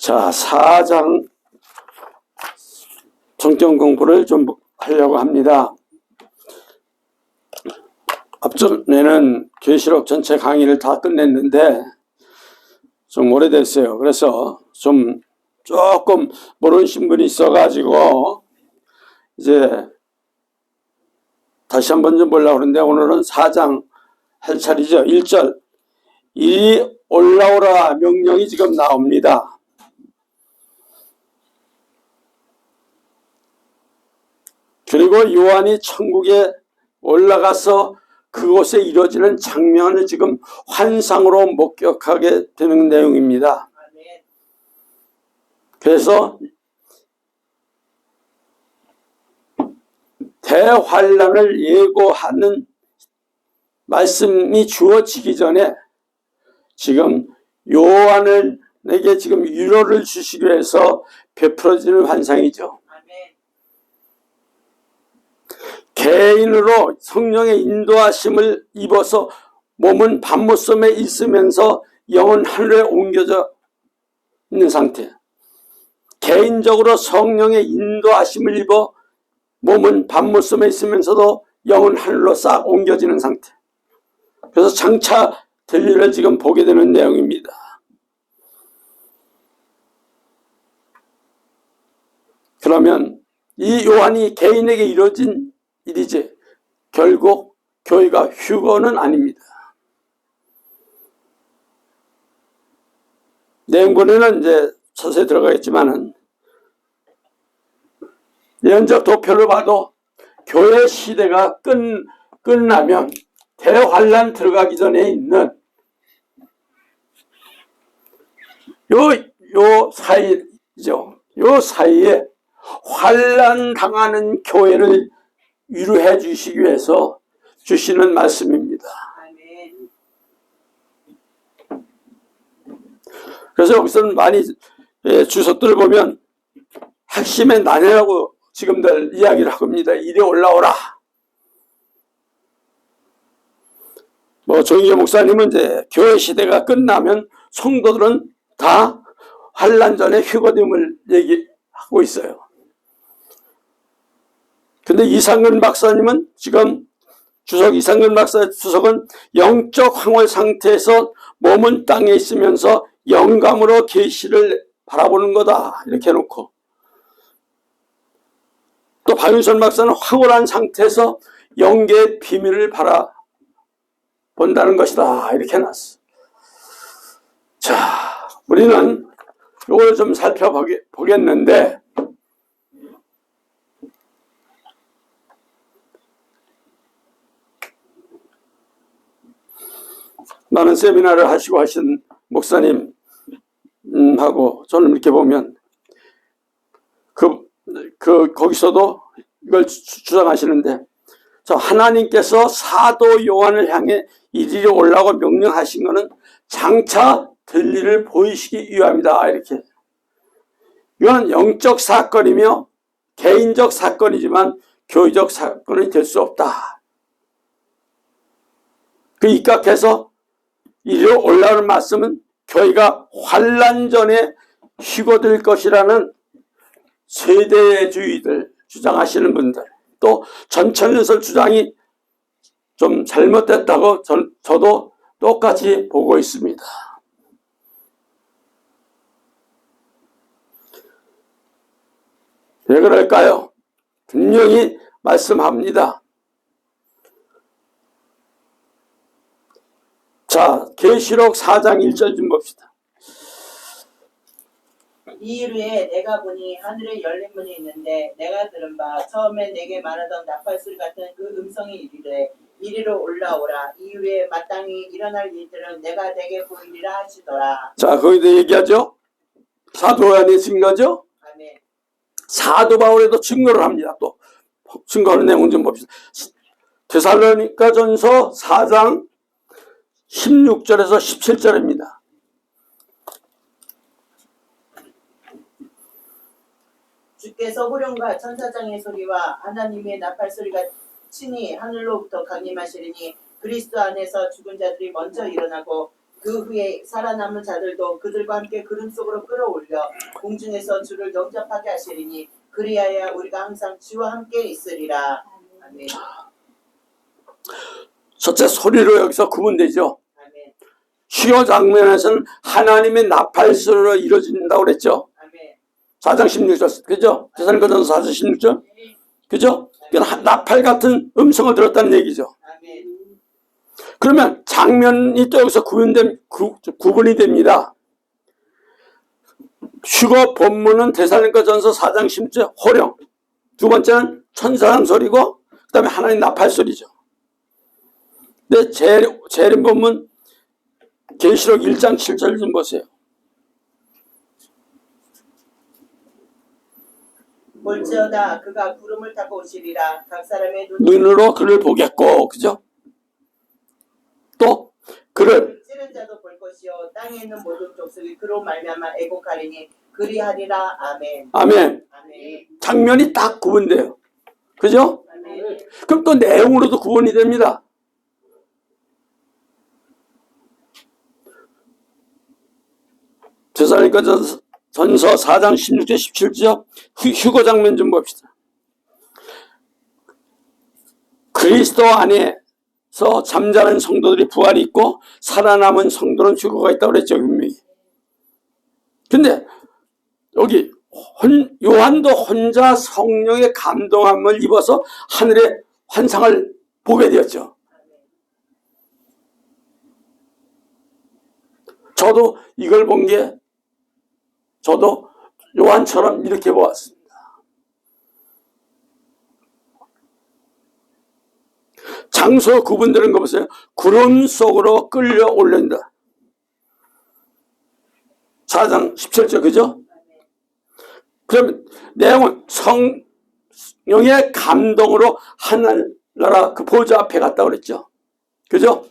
자, 4장 성경 공부를 좀 하려고 합니다. 앞전에는 계시록 전체 강의를 다 끝냈는데 좀 오래됐어요. 그래서 좀 조금 모르신 분이 있어가지고 이제 다시 한번 좀 보려고 하는데, 오늘은 4장 할 차례죠. 1절 이리 올라오라 명령이 지금 나옵니다. 그리고 요한이 천국에 올라가서 그곳에 이루어지는 장면을 지금 환상으로 목격하게 되는 내용입니다. 그래서 대환란을 예고하는 말씀이 주어지기 전에 지금 요한에게 지금 위로를 주시기 위해서 베풀어지는 환상이죠. 개인으로 성령의 인도하심을 입어서 몸은 밤모섬에 있으면서 영은 하늘에 옮겨져 있는 상태. 개인적으로 성령의 인도하심을 입어 몸은 밤모섬에 있으면서도 영은 하늘로 싹 옮겨지는 상태. 그래서 장차 될 일을 지금 보게 되는 내용입니다. 그러면 이 요한이 개인에게 이루어진 일이지 결국 교회가 휴거는 아닙니다. 내용본에는 이제 자세히 들어가겠지만은 예언적 도표를 봐도 교회 시대가 끝나면 대환란 들어가기 전에 있는 요 사이죠. 요 사이에 환란 당하는 교회를 위로해 주시기 위해서 주시는 말씀입니다. 그래서 여기서는 많이 주석들을 보면 핵심의 난해라고 지금들 이야기를 합니다. 이리 올라오라. 정의교 목사님은 이제 교회 시대가 끝나면 성도들은 다 환란 전에 휴거됨을 얘기하고 있어요. 근데 이상근 박사님은 지금 이상근 박사 주석은 영적 황홀 상태에서 몸은 땅에 있으면서 영감으로 계시를 바라보는 거다 이렇게 해놓고, 또 박윤선 박사는 황홀한 상태에서 영계의 비밀을 바라본다는 것이다 이렇게 해놨어. 자, 우리는 이걸 좀 살펴보겠는데, 많은 세미나를 하시고 하신 목사님 하고 저는 이렇게 보면 거기서도 이걸 주장하시는데, 하나님께서 사도 요한을 향해 이리로 올라오고 명령하신 것은 장차 될 일을 보이시기 위함이다 이렇게. 이건 영적 사건이며 개인적 사건이지만 교회적 사건이 될 수 없다. 그 입각해서 이리로 올라오는 말씀은 교회가 환란 전에 휴거될 것이라는 세대주의들 주장하시는 분들, 또 전천연설 주장이 좀 잘못됐다고 저도 똑같이 보고 있습니다. 왜 그럴까요? 분명히 말씀합니다. 자, 계시록 4장 1절 좀 봅시다. 이일후에 내가 보니 하늘에 열린 문이 있는데 내가 들은 바 처음에 내게 말하던 나팔소리 같은 그 음성이 이르되 이리로 올라오라. 이후에 마땅히 일어날 일들은 내가 내게 보이리라 하시더라. 자, 거기도 얘기하죠. 사도 요한이 증거죠. 아멘. 사도 바울에도 증거를 합니다. 또 증거하는 내용 좀 봅시다. 데살로니가전서 4장 16절에서 17절입니다. 주께서 호령과 천사장의 소리와 하나님의 나팔 소리가 친히 하늘로부터 강림하시리니 그리스도 안에서 죽은 자들이 먼저 일어나고 그 후에 살아남은 자들도 그들과 함께 구름 속으로 끌어올려 공중에서 주를 영접하게 하시리니 그리하여 우리가 항상 주와 함께 있으리라. 아멘. 첫째, 소리로 여기서 구분되죠. 아멘. 휴거 장면에서는 하나님의 나팔소리로 이루어진다고 그랬죠. 아멘. 4장 16절, 그죠? 데살로니가전서 4장 16절, 그죠? 나팔 같은 음성을 들었다는 얘기죠. 아멘. 그러면 장면이 또 여기서 구분이 됩니다. 휴거 본문은 데살로니가전서 4장 16절 호령, 두 번째는 천사장 소리고, 그 다음에 하나님 나팔 소리죠. 근데 재림 본문 계시록 1장 7절 좀 보세요. 볼지어다 그가 구름을 타고 오시리라. 각 사람의 눈으로 그를 보겠고, 그죠? 또 그를 찌른 자도 볼 것이요 땅에 있는 모든 족속이 그로 말미암아 애곡하리니 그리하리라. 아멘. 아멘. 아멘. 장면이 딱 구분돼요. 그죠? 아멘. 그럼 또 내용으로도 구분이 됩니다. 데살로니가전서 4장 16절 17절 휴거 장면 좀 봅시다. 그리스도 안에서 잠자는 성도들이 부활이 있고 살아남은 성도는 휴거가 있다고 그랬죠, 분명히. 근데 여기 요한도 혼자 성령의 감동함을 입어서 하늘의 환상을 보게 되었죠. 저도 이걸 본 게 저도 요한처럼 이렇게 보았습니다. 장소 구분되는 거 보세요. 구름 속으로 끌려 올린다. 4장 17절, 그죠? 그러면 내용은 성령의 감동으로 하늘나라 그 보좌 앞에 갔다고 그랬죠. 그죠?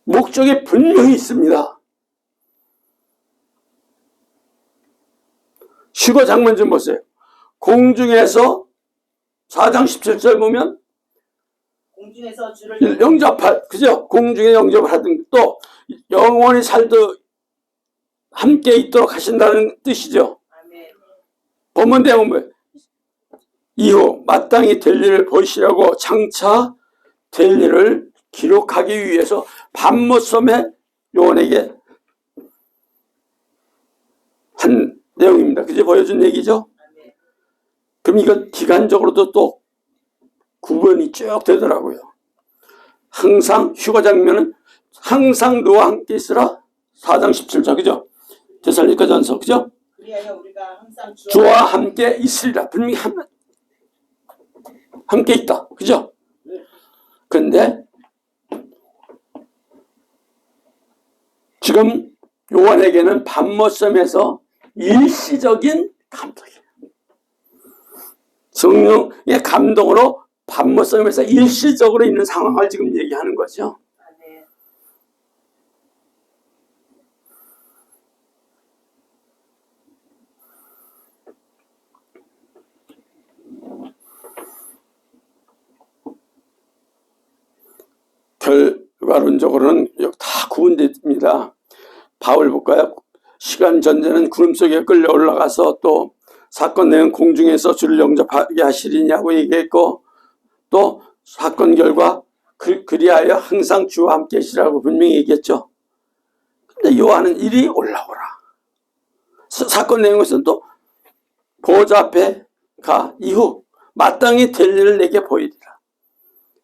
목적이 분명히 있습니다. 휴거 장면 좀 보세요. 공중에서 4장 17절 보면 공중에서 주를 영접할, 그죠? 공중에 영접을 하든 또 영원히 살도 함께 있도록 하신다는 뜻이죠. 아멘. 본문 내용은 뭐예요? 이후 마땅히 될 일을 보시려고 장차 될 일을 기록하기 위해서 밤모섬에 요한에게 한 내용입니다. 그제 보여준 얘기죠? 아멘. 그럼 이건 기간적으로도 또 구분이 쭉 되더라고요. 항상 휴거 장면은 항상 너와 함께 있으라 4장 17절, 그죠? 데살로니가전서, 그죠? 그리하여 우리가 항상 주와 함께 있으리라. 분명히 함께 있다, 그죠? 그런데 지금 요한에게는 밤모섬에서 일시적인 감동이에요. 성령의 감동으로 밤모섬에서 일시적으로 있는 상황을 지금 얘기하는 거죠. 아멘. 결과론적으로는 다 구분됩니다. 바울 볼까요? 시간 전제는 구름 속에 끌려 올라가서 또 사건 내용 공중에서 주를 영접하게 하시리냐고 얘기했고 또 사건 결과 그리하여 항상 주와 함께 계시라고 분명히 얘기했죠. 근데 요한은 이리 올라오라. 사건 내용에서는 또 보좌 앞에 가 이후 마땅히 될 일을 내게 보이리라.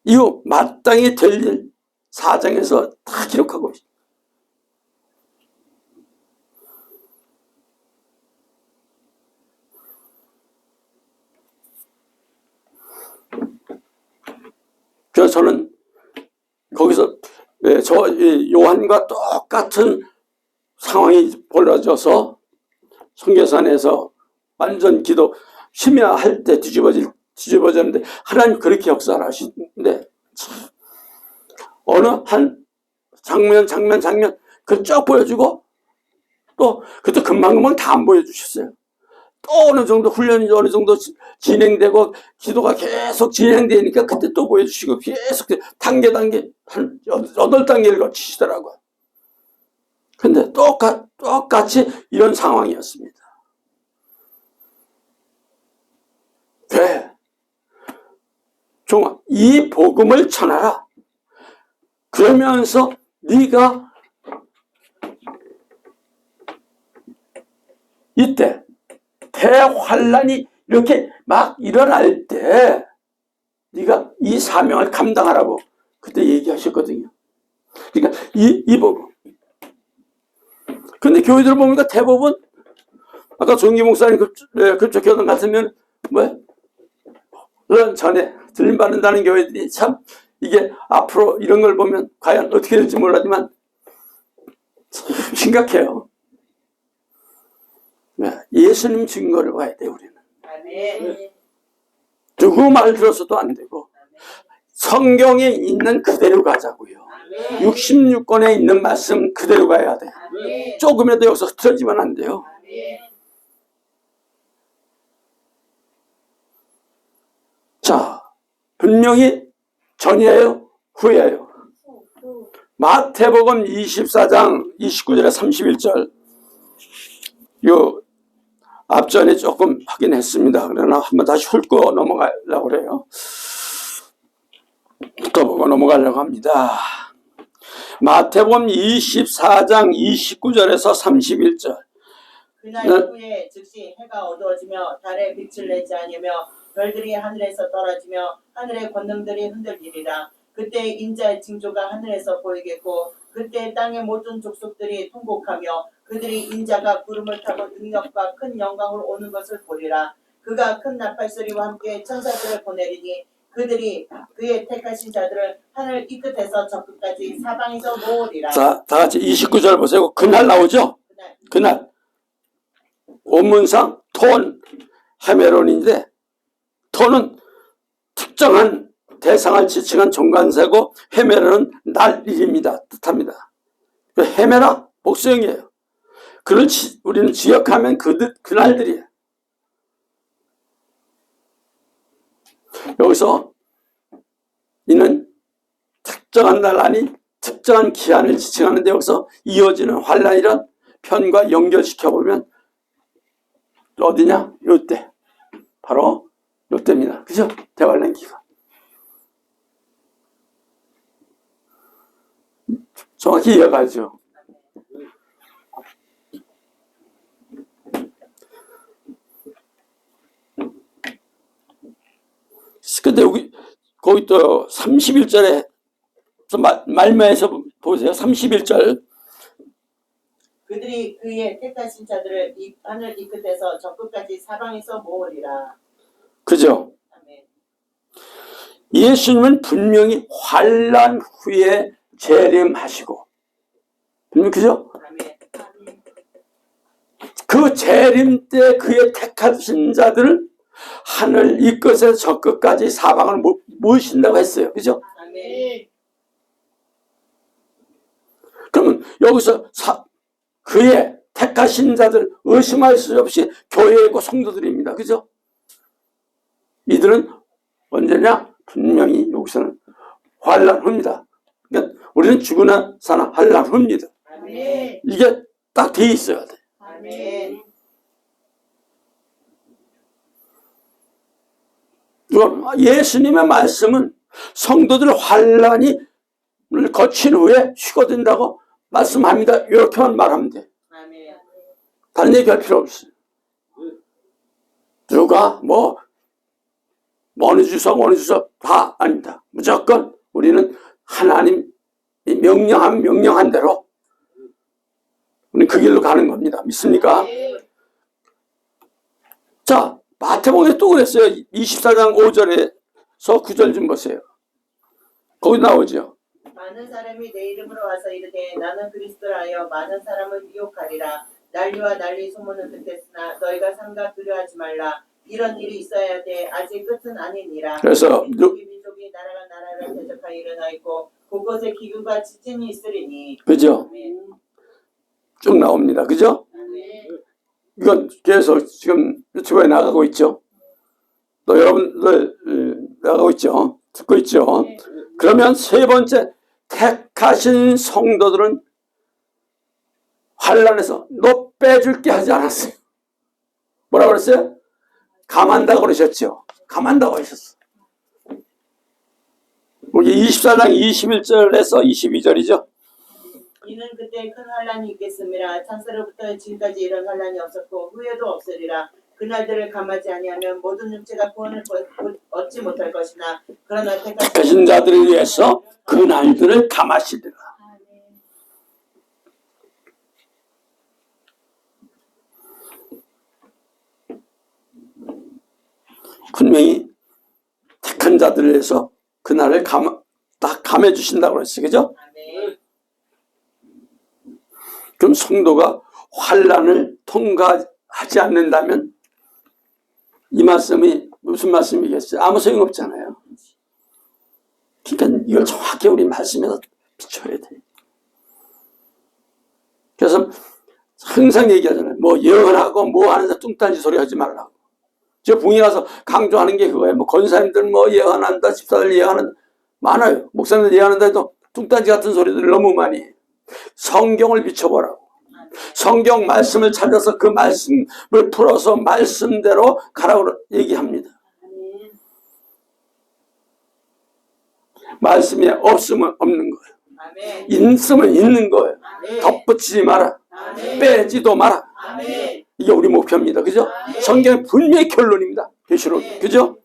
이후 마땅히 될 일 4장에서 다 기록하고 있습니다. 그래서 저는 거기서 저 요한과 똑같은 상황이 벌어져서 성계산에서 완전 기도 심야할 때 뒤집어졌는데 하나님 그렇게 역사를 하시는데 어느 한 장면 그 쭉 보여주고 또 그것도 금방금방 다 안 보여주셨어요. 또 어느 정도 훈련이 어느 정도 진행되고 기도가 계속 진행되니까 그때 또 보여주시고 계속 단계 한 8단계를 거치시더라고요. 근데 똑같이 이런 상황이었습니다. 왜? 종아, 이 복음을 전하라. 그러면서 네가 이때 대환란이 이렇게 막 일어날 때 네가 이 사명을 감당하라고 그때 얘기하셨거든요. 그러니까 이 복음. 근데 교회들 보니까 대부분 아까 종기 목사님 그쪽 교단 같으면 물론 전에 들림받는다는 교회들이 참 이게 앞으로 이런 걸 보면 과연 어떻게 될지 몰라지만 참 심각해요. 예수님 증거를 봐야 돼요, 우리는. 아멘. 누구 말 들어서도 안 되고 성경에 있는 그대로 가자고요. 66권에 있는 말씀 그대로 가야 돼. 조금이라도 여기서 흐트러지면 안 돼요. 자, 분명히 전이에요? 후예요? 마태복음 24장 29절에 31절 요 앞전에 조금 하긴 했습니다. 그러나 한번 다시 훑고 넘어가려고 그래요. 훑어보고 넘어가려고 합니다. 마태복음 24장 29절에서 31절. 그날 후에 즉시 해가 어두워지며 달에 빛을 내지 않으며 별들이 하늘에서 떨어지며 하늘의 권능들이 흔들리리라. 그때 인자의 징조가 하늘에서 보이겠고 그때 땅의 모든 족속들이 통곡하며 그들이 인자가 구름을 타고 능력과 큰 영광으로 오는 것을 보리라. 그가 큰 나팔소리와 함께 천사들을 보내리니 그들이 그의 택하신 자들을 하늘 이 끝에서 저 끝까지 사방에서 모으리라. 자, 다 같이 29절 보세요. 그날 나오죠? 그날. 원문상 톤 헤메론인데 톤은 특정한 대상을 지칭한 정관사고 헤메론은 날 일입니다. 뜻합니다. 헤메라 복수형이에요. 그를 우리는 지역하면 그날들이에요. 여기서 이는 특정한 날 아닌 특정한 기한을 지칭하는데 여기서 이어지는 환란이란 편과 연결시켜보면 어디냐? 요때. 바로 요때입니다. 그죠? 대환란 기간. 정확히 이해가죠. 근데 여기 거기 또 31절에 말매에서 보세요. 31절. 그들이 그의 택하신 자들을 하늘 이 끝에서 저 끝까지 사방에서 모으리라. 그죠? 아멘. 예수님은 분명히 환란 후에 재림하시고, 그죠? 아멘. 그 재림 때 그의 택하신 자들을 하늘 이 끝에서 저 끝까지 사방을 모으신다고 했어요. 그죠? 아멘. 그러면 여기서 그의 택하신 자들 의심할 수 없이 교회이고 성도들입니다. 그죠? 이들은 언제냐? 분명히 여기서는 환란 후입니다. 그러니까 우리는 죽으나 사나 환란 후입니다. 아멘. 이게 딱 돼 있어야 돼. 아멘. 예수님의 말씀은 성도들 환란이 거친 후에 휴거된다고 말씀합니다. 이렇게만 말하면 돼. 아멘. 다른 얘기할 필요 없어요. 누가 어느 주석 다 아닙니다. 무조건 우리는 하나님 명령한 대로 우리는 그 길로 가는 겁니다. 믿습니까? 자, 마태복음에 또 그랬어요. 24장 5절에서 9절 좀 보세요. 거기 나오죠. 많은 사람이 내 이름으로 와서 이르되 나는 그리스도라 하여 많은 사람을 미혹하리라. 난리와 난리 소문은 듣겠으나 너희가 삼가 두려워하지 말라. 이런 일이 있어야 돼. 아직 끝은 아니니라. 그래서 민족이 나라가 나라를 대적하여 일어나 있고 곳곳에 기근과 지진이 있으리니. 그죠? 쭉 나옵니다. 그죠? 이건 계속 지금 유튜브에 나가고 있죠. 또 여러분들 나가고 있죠. 듣고 있죠. 그러면 세 번째, 택하신 성도들은 환난에서 너 빼줄게 하지 않았어요. 뭐라고 그랬어요? 감한다고 그러셨죠. 감한다고 하셨어. 여기 24장 21절에서 22절이죠. 이는 그때 큰 환란이 있겠음이라. 창세로부터 지금까지 이런 환란이 없었고 후에도 없으리라. 그날들을 감하지 아니하면 모든 육체가 구원을 얻지 못할 것이나 그러나 택하신 자들을 위해서 그날들을 감하시리라. 분명히 택한 자들을 위해서 그날을 다 감해 주신다고 그랬어요. 그죠? 그럼 성도가 환난을 통과하지 않는다면 이 말씀이 무슨 말씀이겠어요? 아무 소용없잖아요. 그러니까 이걸 정확히 우리 말씀에서 비춰야 돼. 그래서 항상 얘기하잖아요. 뭐 예언하고 뭐 하는데 뚱딴지 소리 하지 말라고. 저 붕이 가서 강조하는 게 그거예요. 뭐 권사님들 뭐 예언한다, 집사들 예언한다 많아요. 목사님들 예언한다 해도 뚱딴지 같은 소리들 너무 많이 해요. 성경을 비춰보라고. 성경 말씀을 찾아서 그 말씀을 풀어서 말씀대로 가라고 얘기합니다. 말씀이 없으면 없는 거예요. 있으면 있는 거예요. 덧붙이지 마라. 빼지도 마라. 이게 우리 목표입니다. 그죠? 성경의 분명히 결론입니다. 계시록. 그죠?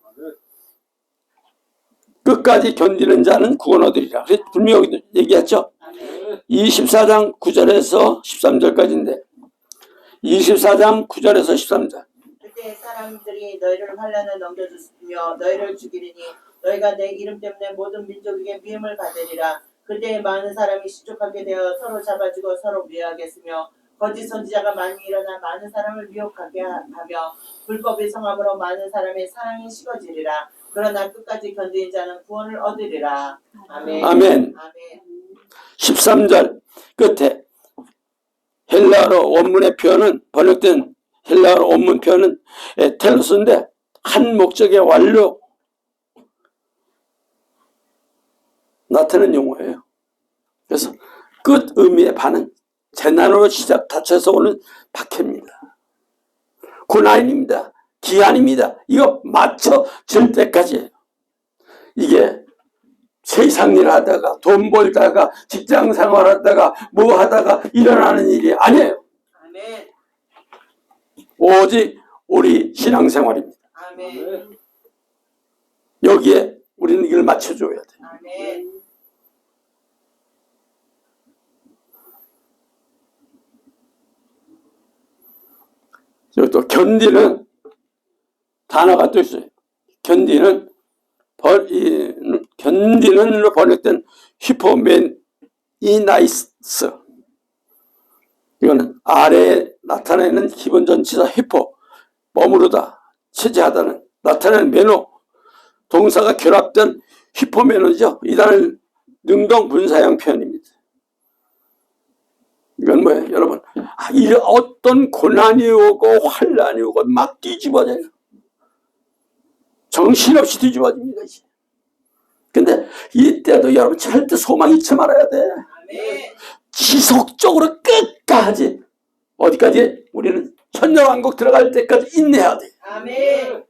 끝까지 견디는 자는 구원 얻으리라. 분명히 얘기했죠? 24장 9절에서 13절까지인데 24장 9절에서 13절. 그때 사람들이 너희를 환난에 넘겨주며 너희를 죽이리니 너희가 내 이름 때문에 모든 민족에게 미움을 받으리라. 그때 많은 사람이 시족하게 되어 서로 잡아주고 서로 미워하겠으며 거짓 선지자가 많이 일어나 많은 사람을 미혹하게 하며 불법의 성함으로 많은 사람의 사랑이 식어지리라. 그러나 끝까지 견디는 자는 구원을 얻으리라. 아멘. 아멘. 13절 끝에 헬라어로 원문의 표현은 번역된 헬라어로 원문 표현은 텔로스인데 한 목적의 완료 나타내는 용어예요. 그래서 끝 의미의 반은 재난으로 시작 닫혀서 오는 박해입니다. 고난입니다. 기한입니다. 이거 맞춰질 때까지예요. 이게 세상 일 하다가 돈 벌다가 직장 생활하다가 뭐 하다가 일어나는 일이 아니에요. 아멘. 오직 우리 신앙생활입니다. 아멘. 여기에 우리는 이걸 맞춰줘야 돼. 아멘. 여기 또 견디는 단어가 또 있어요. 견디는으로 번역된 히포메니나이스. 이거는 아래에 나타내는 기본 전치사 히포, 머무르다, 체제하다는 나타내는 매너, 동사가 결합된 히포매너죠. 이 단어는 능동분사형 표현입니다. 이건 뭐예요, 여러분? 어떤 고난이 오고 환난이 오고 막 뒤집어져요. 정신없이 뒤집어집니다. 근데 이때도 여러분 절대 소망 잊지 말아야 돼. 지속적으로 끝까지 어디까지? 우리는 천년왕국 들어갈 때까지 인내해야 돼. 아멘.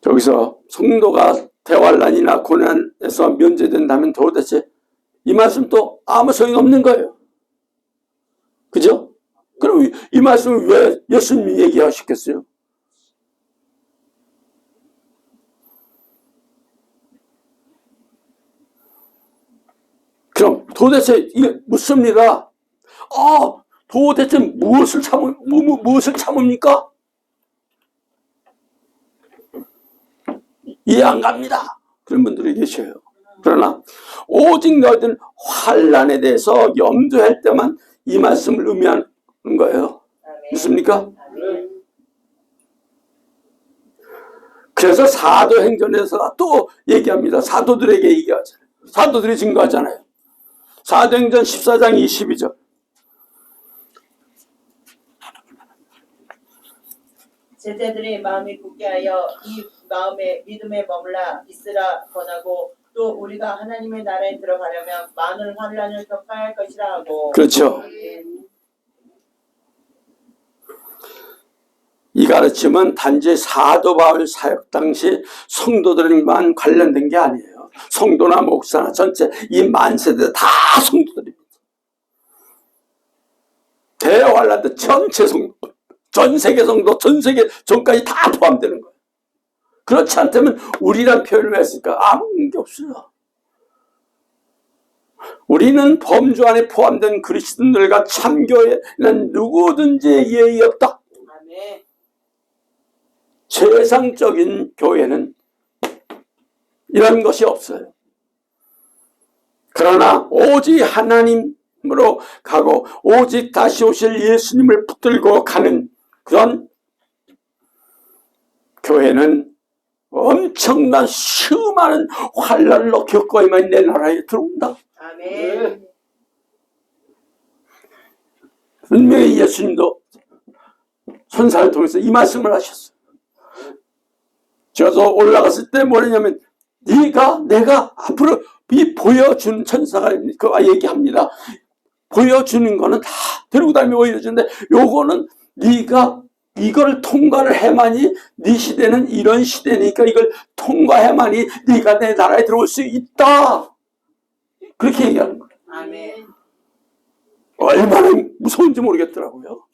저기서 성도가 대환란이나 고난에서 면제된다면 도대체 이 말씀 또 아무 소용 없는 거예요. 그죠? 그럼 이 말씀을 왜 예수님이 얘기하셨겠어요? 그럼 도대체 이게 묻습니다. 도대체 무엇을 참습니까? 이해 안 갑니다. 그런 분들이 계셔요. 그러나 오직 너희들 환난에 대해서 염두할 때만 이 말씀을 의미하는 거예요. 믿습니까? 그래서 사도행전에서 또 얘기합니다. 사도들에게 얘기하잖아요. 사도들이 증거하잖아요. 사도행전 14장 22절. 제자들의 마음이 굳게 하여 이 마음에 믿음에 머물라 있으라 권하고 또 우리가 하나님의 나라에 들어가려면 많은 환난을 겪어야 할 것이라 하고. 그렇죠. 이 가르침은 단지 사도 바울 사역 당시 성도들만 관련된 게 아니에요. 성도나 목사나 전체 이 만세대 다 성도들입니다. 대환란 때 전체 성도, 전 세계 성도, 전 세계 전까지 다 포함되는 거예요. 그렇지 않다면 우리란 표현을 왜 했을까? 아무 게 없어요. 우리는 범주 안에 포함된 그리스도인들과 참교회는 누구든지 예의 없다. 아멘. 세상적인 교회는 이런 것이 없어요. 그러나 오직 하나님으로 가고 오직 다시 오실 예수님을 붙들고 가는 그런 교회는 엄청난 수많은 환난을 겪어야만 내 나라에 들어온다. 아멘. 분명히 예수님도 선사를 통해서 이 말씀을 하셨어요. 저도 올라갔을 때 뭐냐면 내가 앞으로 이 보여준 천사가 그 얘기합니다. 보여주는 거는 다 들고 다니며 보여주는데 요거는 네가 이걸 통과를 해만이 네 시대는 이런 시대니까 이걸 통과해만이 네가 내 나라에 들어올 수 있다. 그렇게 얘기하는 거예요. 아멘. 얼마나 무서운지 모르겠더라고요.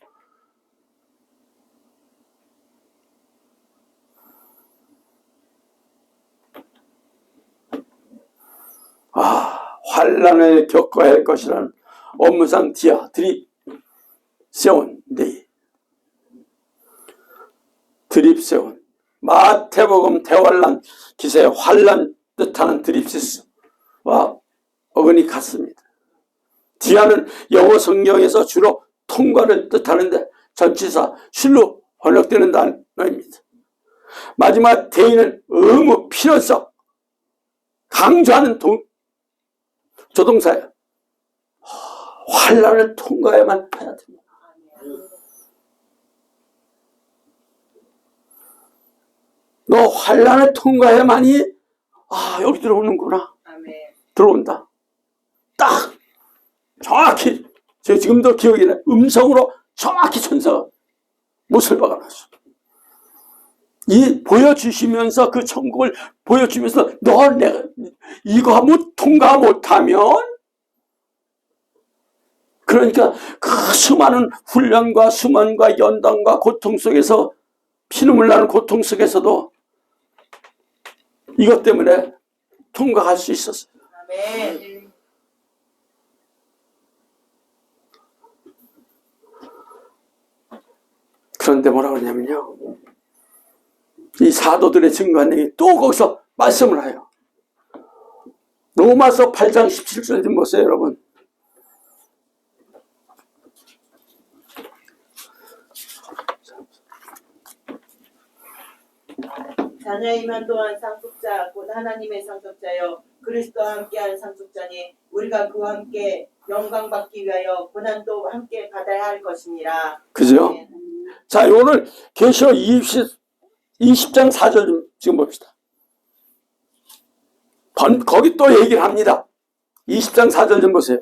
환난을 겪어야 할 것이라는 업무상 드립세운 네. 드립세운 마태복음 대환란 기세 환난 뜻하는 드립시스와 어근이 같습니다. 디아는 영어 성경에서 주로 통과를 뜻하는데 전치사 실로 번역되는 단어입니다. 마지막 대의는 의무 필요성 강조하는 조동사예요. 환난을 통과해야만 해야 됩니다. 너 환난을 통과해야만이 여기 들어오는구나. 아멘. 들어온다. 딱 정확히 제가 지금도 기억이 나요. 음성으로 정확히 천사가 못을 박아놨어. 이 보여주시면서 그 천국을 보여주면서 내가 이거 통과 못하면 그러니까 그 수많은 훈련과 수만과 연단과 고통 속에서 피눈물 나는 고통 속에서도 이것 때문에 통과할 수 있었어요. 아멘. 그런데 뭐라고 하냐면요. 이 사도들의 증거한 얘기 또 거기서 말씀을 해요. 로마서 8장 17절 좀 보세요, 여러분. 자녀이면 또한 상속자 곧 하나님의 상속자여 그리스도와 함께하는 상속자니 우리가 그와 함께 영광 받기 위하여 고난도 함께 받아야 할 것이니라. 그죠? 아멘. 자, 오늘 계시록 20장 4절 좀 지금 봅시다. 거기 또 얘기를 합니다. 20장 4절 좀 보세요.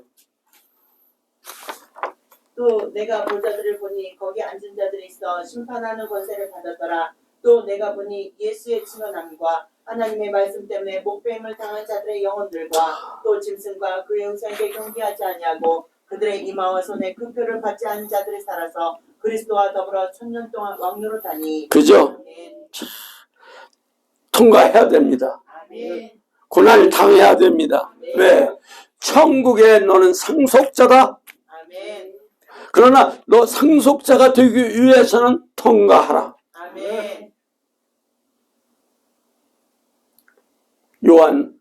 또 내가 보자들을 보니 거기 앉은 자들이 있어 심판하는 권세를 받았더라. 또 내가 보니 예수의 증언함과 하나님의 말씀 때문에 목배임을 당한 자들의 영혼들과 또 짐승과 그의 우상에게 경배하지 아니하고 그들의 이마와 손에 그 표를 받지 않은 자들이 살아서 그리스도와 더불어 1000년 동안 왕노릇하니. 그죠? 아멘. 통과해야 됩니다. 아멘. 고난을 당해야 됩니다. 왜? 천국에 너는 상속자다. 아멘. 그러나 너 상속자가 되기 위해서는 통과하라. 아멘. 요한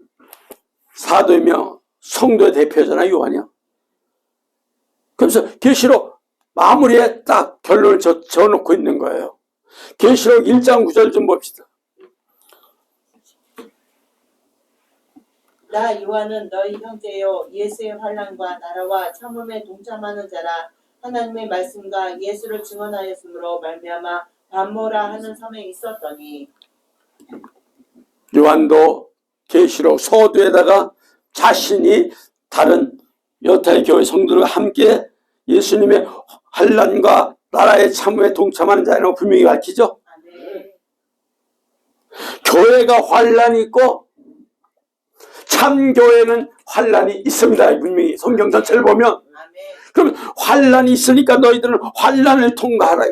사도이며 성도의 대표잖아, 요한이요. 그래서 계시록 마무리에 딱 결론을 적어놓고 있는 거예요. 계시록 1장 9절 좀 봅시다. 나 요한은 너희 형제요 예수의 환난과 나라와 참음에 동참하는 자라. 하나님의 말씀과 예수를 증언하였으므로 말미암아 반모라 하는 섬에 있었더니. 요한도 계시록 서두에다가 자신이 다른犹太교회 성도들과 함께 예수님의 환난과 나라의 참음에 동참하는 자라고 분명히 밝히죠. 아멘. 교회가 환난이 있고 참교회는 환난이 있습니다. 분명히 성경 전체를 보면. 아멘. 그럼 환난이 있으니까 너희들은 환난을 통과하라.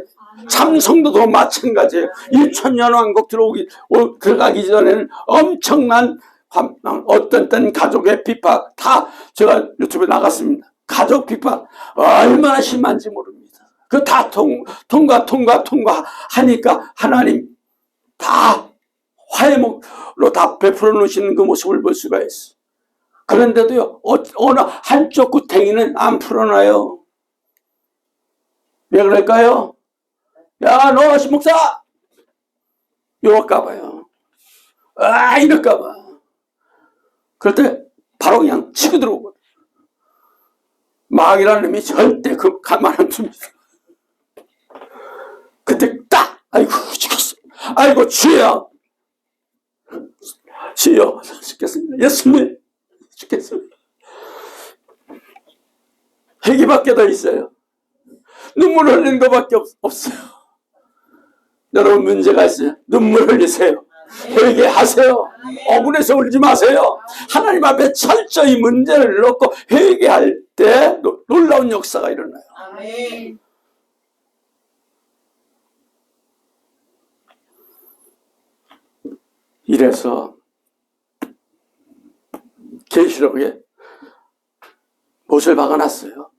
참 성도도 마찬가지예요. 2000년 왕국 들어가기 전에는 엄청난 어떤 땐 가족의 핍박, 다 제가 유튜브에 나갔습니다. 가족 핍박 얼마나 심한지 모릅니다. 그 다 통과하니까 하나님 다 화해목으로 다 베풀어 놓으시는 그 모습을 볼 수가 있어. 그런데도요, 어느 한쪽 구탱이는 안 풀어놔요. 왜 그럴까요? 야, 너 신목사! 이럴까봐요. 아, 이럴까봐. 그럴 때 바로 그냥 치고 들어오거든. 마귀라는 놈이 절대 그 가만 안 둡니다. 그때 딱! 아이고, 죽겠어. 아이고, 주여! 주여, 죽겠습니다. 예수님, 죽겠습니다. 회개밖에 더 있어요. 눈물 흘리는 것밖에 없어요. 여러분 문제가 있어요. 눈물 흘리세요. 회개하세요. 억울해서 울지 마세요. 하나님 앞에 철저히 문제를 놓고 회개할 때 놀라운 역사가 일어나요. 아멘. 이래서 계시록에 못을 박아놨어요.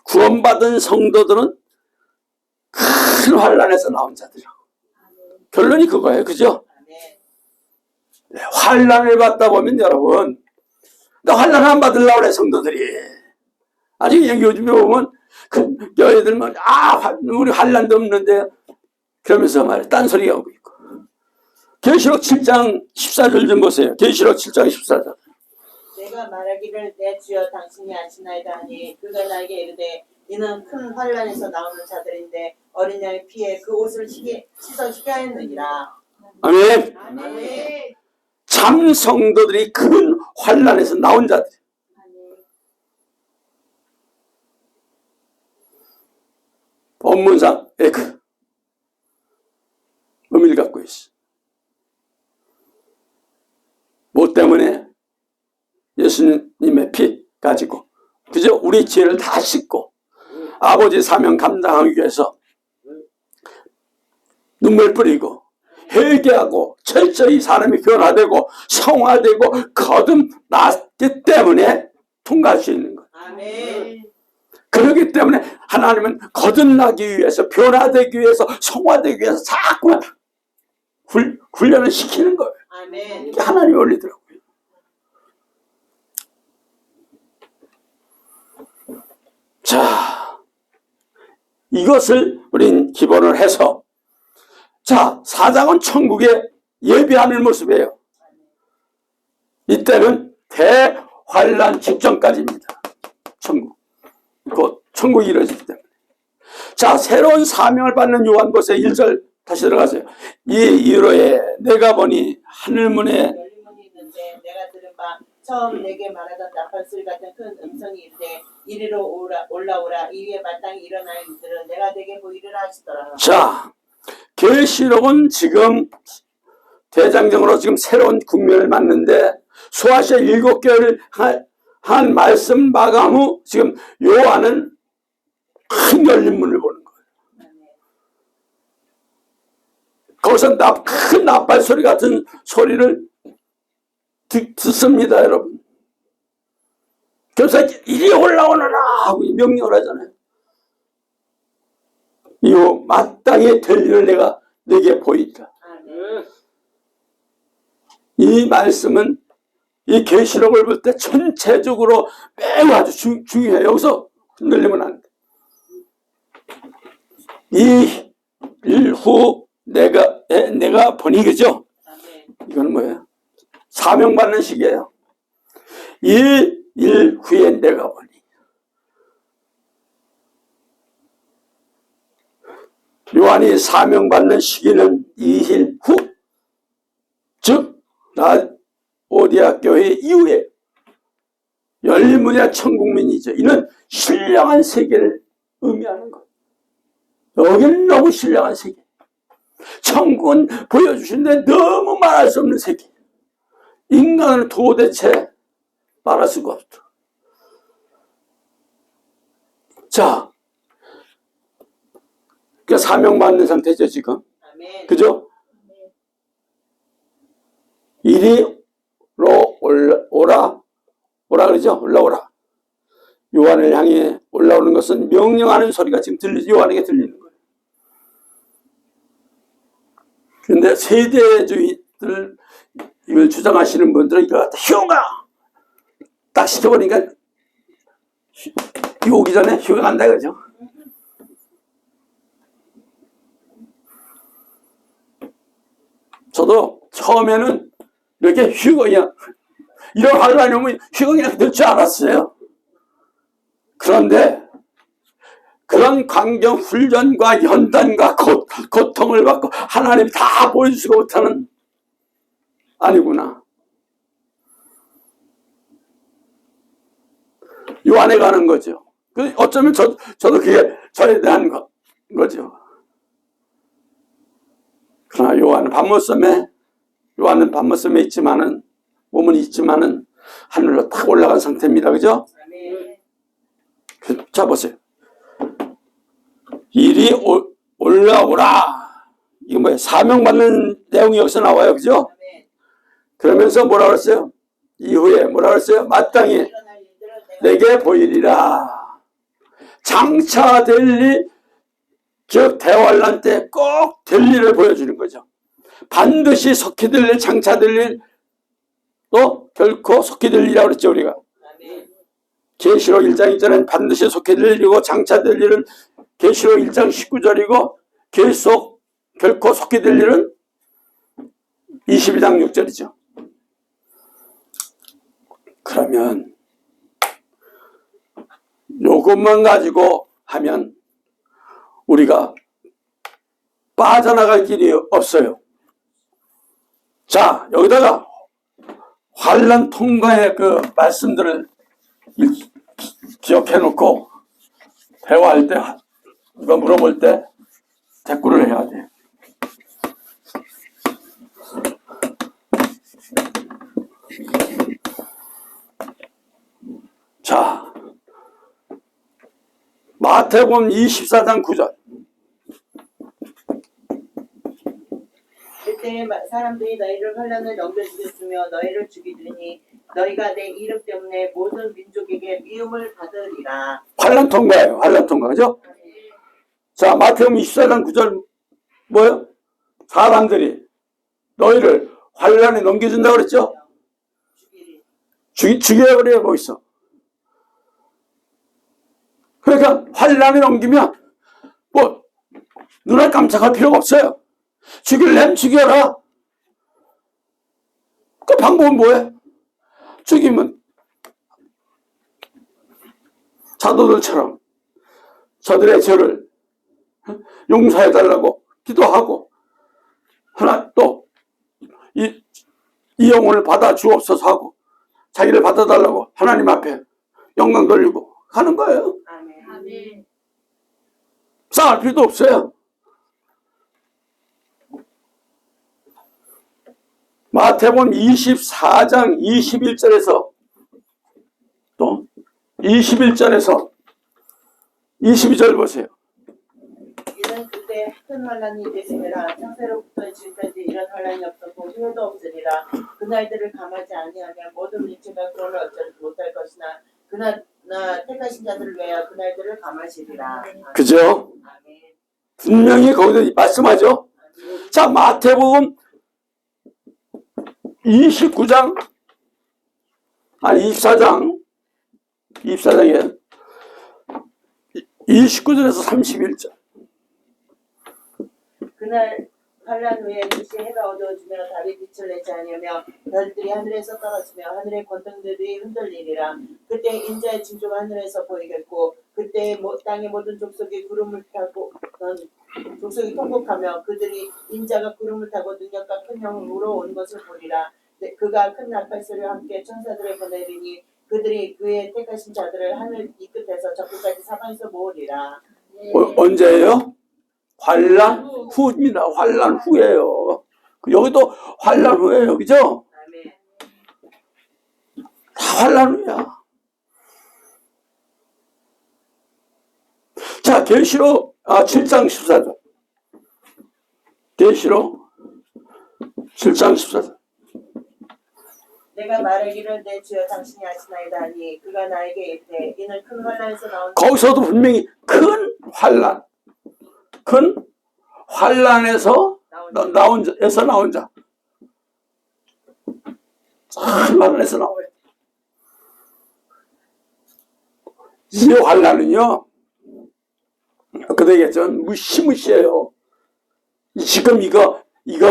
구원받은 성도들은 큰 환난에서 나온 자들이라고. 결론이 그거예요. 그죠? 네, 환난을 받다 보면 여러분, 나 환난 안 받으려고 그래 성도들이. 아직 요즘에 보면 그 여애들만 우리 환난도 없는데 그러면서 말이야 딴소리 하고 있고. 계시록 7장 14절 좀 보세요. 계시록 7장 14절. 내가 말하기를 내 주여 당신이 아시나이다 하니 그가 나에게 이르되 이는 큰 환난에서 나오는 자들인데 어린 양의 피에 그 옷을 씻어 하였느니라. 아멘. 아멘. 참 성도들이 큰 환난에서 나온 자들. 본문상 에크 의미를 갖고 있어. 뭐 때문에? 예수님의 피 가지고, 그죠? 우리 죄를 다 씻고 아버지 사명 감당하기 위해서 눈물 뿌리고 회개하고 철저히 사람이 변화되고 성화되고 거듭났기 때문에 통과할 수 있는 거예요. 아멘. 그렇기 때문에 하나님은 거듭나기 위해서, 변화되기 위해서, 성화되기 위해서 자꾸만 훈련을 시키는 거예요. 아멘. 이게 하나님의 원리더라고요. 자, 이것을 우린 기본을 해서, 자, 4장은 천국의 예비하는 모습이에요. 이때는 대환란 직전까지입니다. 천국. 곧 천국이 이루어지기 때문에. 자, 새로운 사명을 받는 요한복음 1절 다시 들어가세요. 이 이후로에 내가 보니 하늘문에 열린 문이 있는데 내가 들은 바 처음 내게 말하던 나팔소리 같은 큰 음성이 이르되 이리로 올라오라. 이 위에 마땅히 일어날 일들은 내가 내게 보이리라 하시더라. 자, 계시록은 지금 대장정으로 지금 새로운 국면을 맞는데 소아시아 7개월을 한 말씀 마감 후 지금 요한은 큰 열린 문을 보는 거예요. 거기서 큰 나팔 소리 같은 소리를 듣습니다, 여러분. 그래서 이리 올라오너라 하고 명령을 하잖아요. 이후 마땅히 될 일을 내가 내게 보이리라. 이 말씀은 이 계시록을 볼 때 전체적으로 매우 아주 중요해요. 여기서 흔들리면 안 돼. 이 일 후 내가 보니, 그죠? 이건 뭐예요? 사명받는 시기예요. 이 일 후에 내가 보니. 요한이 사명받는 시기는 2일 후, 즉 라오디아 교회 이후에 열린 문이야 천국민이죠. 이는 신령한 세계를 의미하는 것. 여기는 너무 신령한 세계. 천국은 보여주시는데 너무 말할 수 없는 세계. 인간은 도대체 말할 수가 없다. 자, 그러니까 사명받는 상태죠 지금. 아멘. 그죠? 이리로 오라 그러죠? 올라오라. 요한을 향해 올라오는 것은 명령하는 소리가 지금 요한에게 들리는 거예요. 그런데 세대주의들 이걸 주장하시는 분들은 이거 갖다 휴가 딱 시켜버리니까 이거 오기 전에 휴가 간다 그죠? 저도 처음에는 이렇게 휴가 그냥 이런 하루 아니면 휴가 그냥 될 줄 알았어요. 그런데 그런 광경 훈련과 연단과 고통을 받고 하나님 다 보여주시고 못하는 아니구나. 요 안에 가는 거죠. 어쩌면 저도 그게 저에 대한 거죠. 그러나 요한은 밤모섬에 있지만은 몸은 있지만은 하늘로 탁 올라간 상태입니다. 그죠? 자 보세요. 이리 올라오라. 이거 뭐예요? 사명받는 내용이 여기서 나와요. 그죠? 그러면서 뭐라 그랬어요? 이후에 뭐라 그랬어요? 마땅히 내게 보이리라. 장차 될 일, 즉 대환란 때 꼭 될 일을 보여주는 거죠. 반드시 속히 될 일, 장차 될 일, 또 결코 속히 될 일이라고 그랬죠 우리가. 계시록 1장 2절은 반드시 속히 될 일이고 장차 될 일은 계시록 1장 19절이고 결코 속히 될 일은 22장 6절이죠. 그러면 요것만 가지고 하면 우리가 빠져나갈 길이 없어요. 자, 여기다가 환난 통과의 그 말씀들을 기억해 놓고 대화할 때 누가 물어볼 때 대꾸를 해야 돼. 자, 마태복음 24장 9절. 그때 사람들이 너희를 환난을 넘겨주겠으며 너희를 죽이리니 너희가 내 이름 때문에 모든 민족에게 미움을 받으리라. 환난 통과예요. 환난 통과. 그죠? 자, 마태복음 24장 9절 뭐예요? 사람들이 너희를 환난에 넘겨준다고 그랬죠? 죽여버려 뭐 있어. 그러니까 환난에 넘기면 뭐 눈을 깜짝할 필요가 없어요. 죽일래면 죽여라. 그 방법은 뭐예요? 죽이면 사도들처럼 저들의 죄를 용서해달라고 기도하고 하나 또 이 영혼을 받아 주옵소서 하고 자기를 받아달라고 하나님 앞에 영광 돌리고 하는 거예요. 아멘. 싸울 필요도 없어요. 마태복음 24장 21절에서 또 21절에서 22절 보세요. 이는 그때 큰 환난이 되시리라. 창세로부터 지금까지 이런 환난이 없었고 후회도 없으리라. 그날들을 감하지 아니하면 모든 민초가 그러면 어쩌지 못할 것이나 그러나 택하신 자들을 위하여 그날들을 감하시리라. 그죠? 아멘. 분명히 거기서 말씀하죠. 아멘. 자, 마태복음 24장 24장에 29절에서 31절. 그날 환란 후에 다시 해가 어두워지며 달이 빛을 내지 아니하며 별들이 하늘에서 떨어지며 하늘의 권능들이 흔들리리라. 그때 인자의 징조가 하늘에서 보이겠고 그때 땅의 모든 족속이 구름을 타고 족속이 통곡하며 그들이 인자가 구름을 타고 능력과 큰 영으로 온 것을 보리라. 그가 큰 나팔 소리와 함께 천사들을 보내리니 그들이 그의 택하신 자들을 하늘 이 끝에서 저 끝까지 사방에서 모으리라. 언제예요? 환란 후입니다. 환란 후예요. 여기도 환란 후예요. 그죠? 아멘. 다 환란 후야. 자, 계시록 7장 14절. 계시록 7장 14절. 내가 말하기를 내 주여 당신이 아시나이다 하니 그가 나에게 이르되 이는 큰 환란에서 나온 거기서도 분명히 큰 환란에서 나온 자. 환란에서 나와요. 이 환란은요, 그되겠죠. 무시무시해요. 지금 이거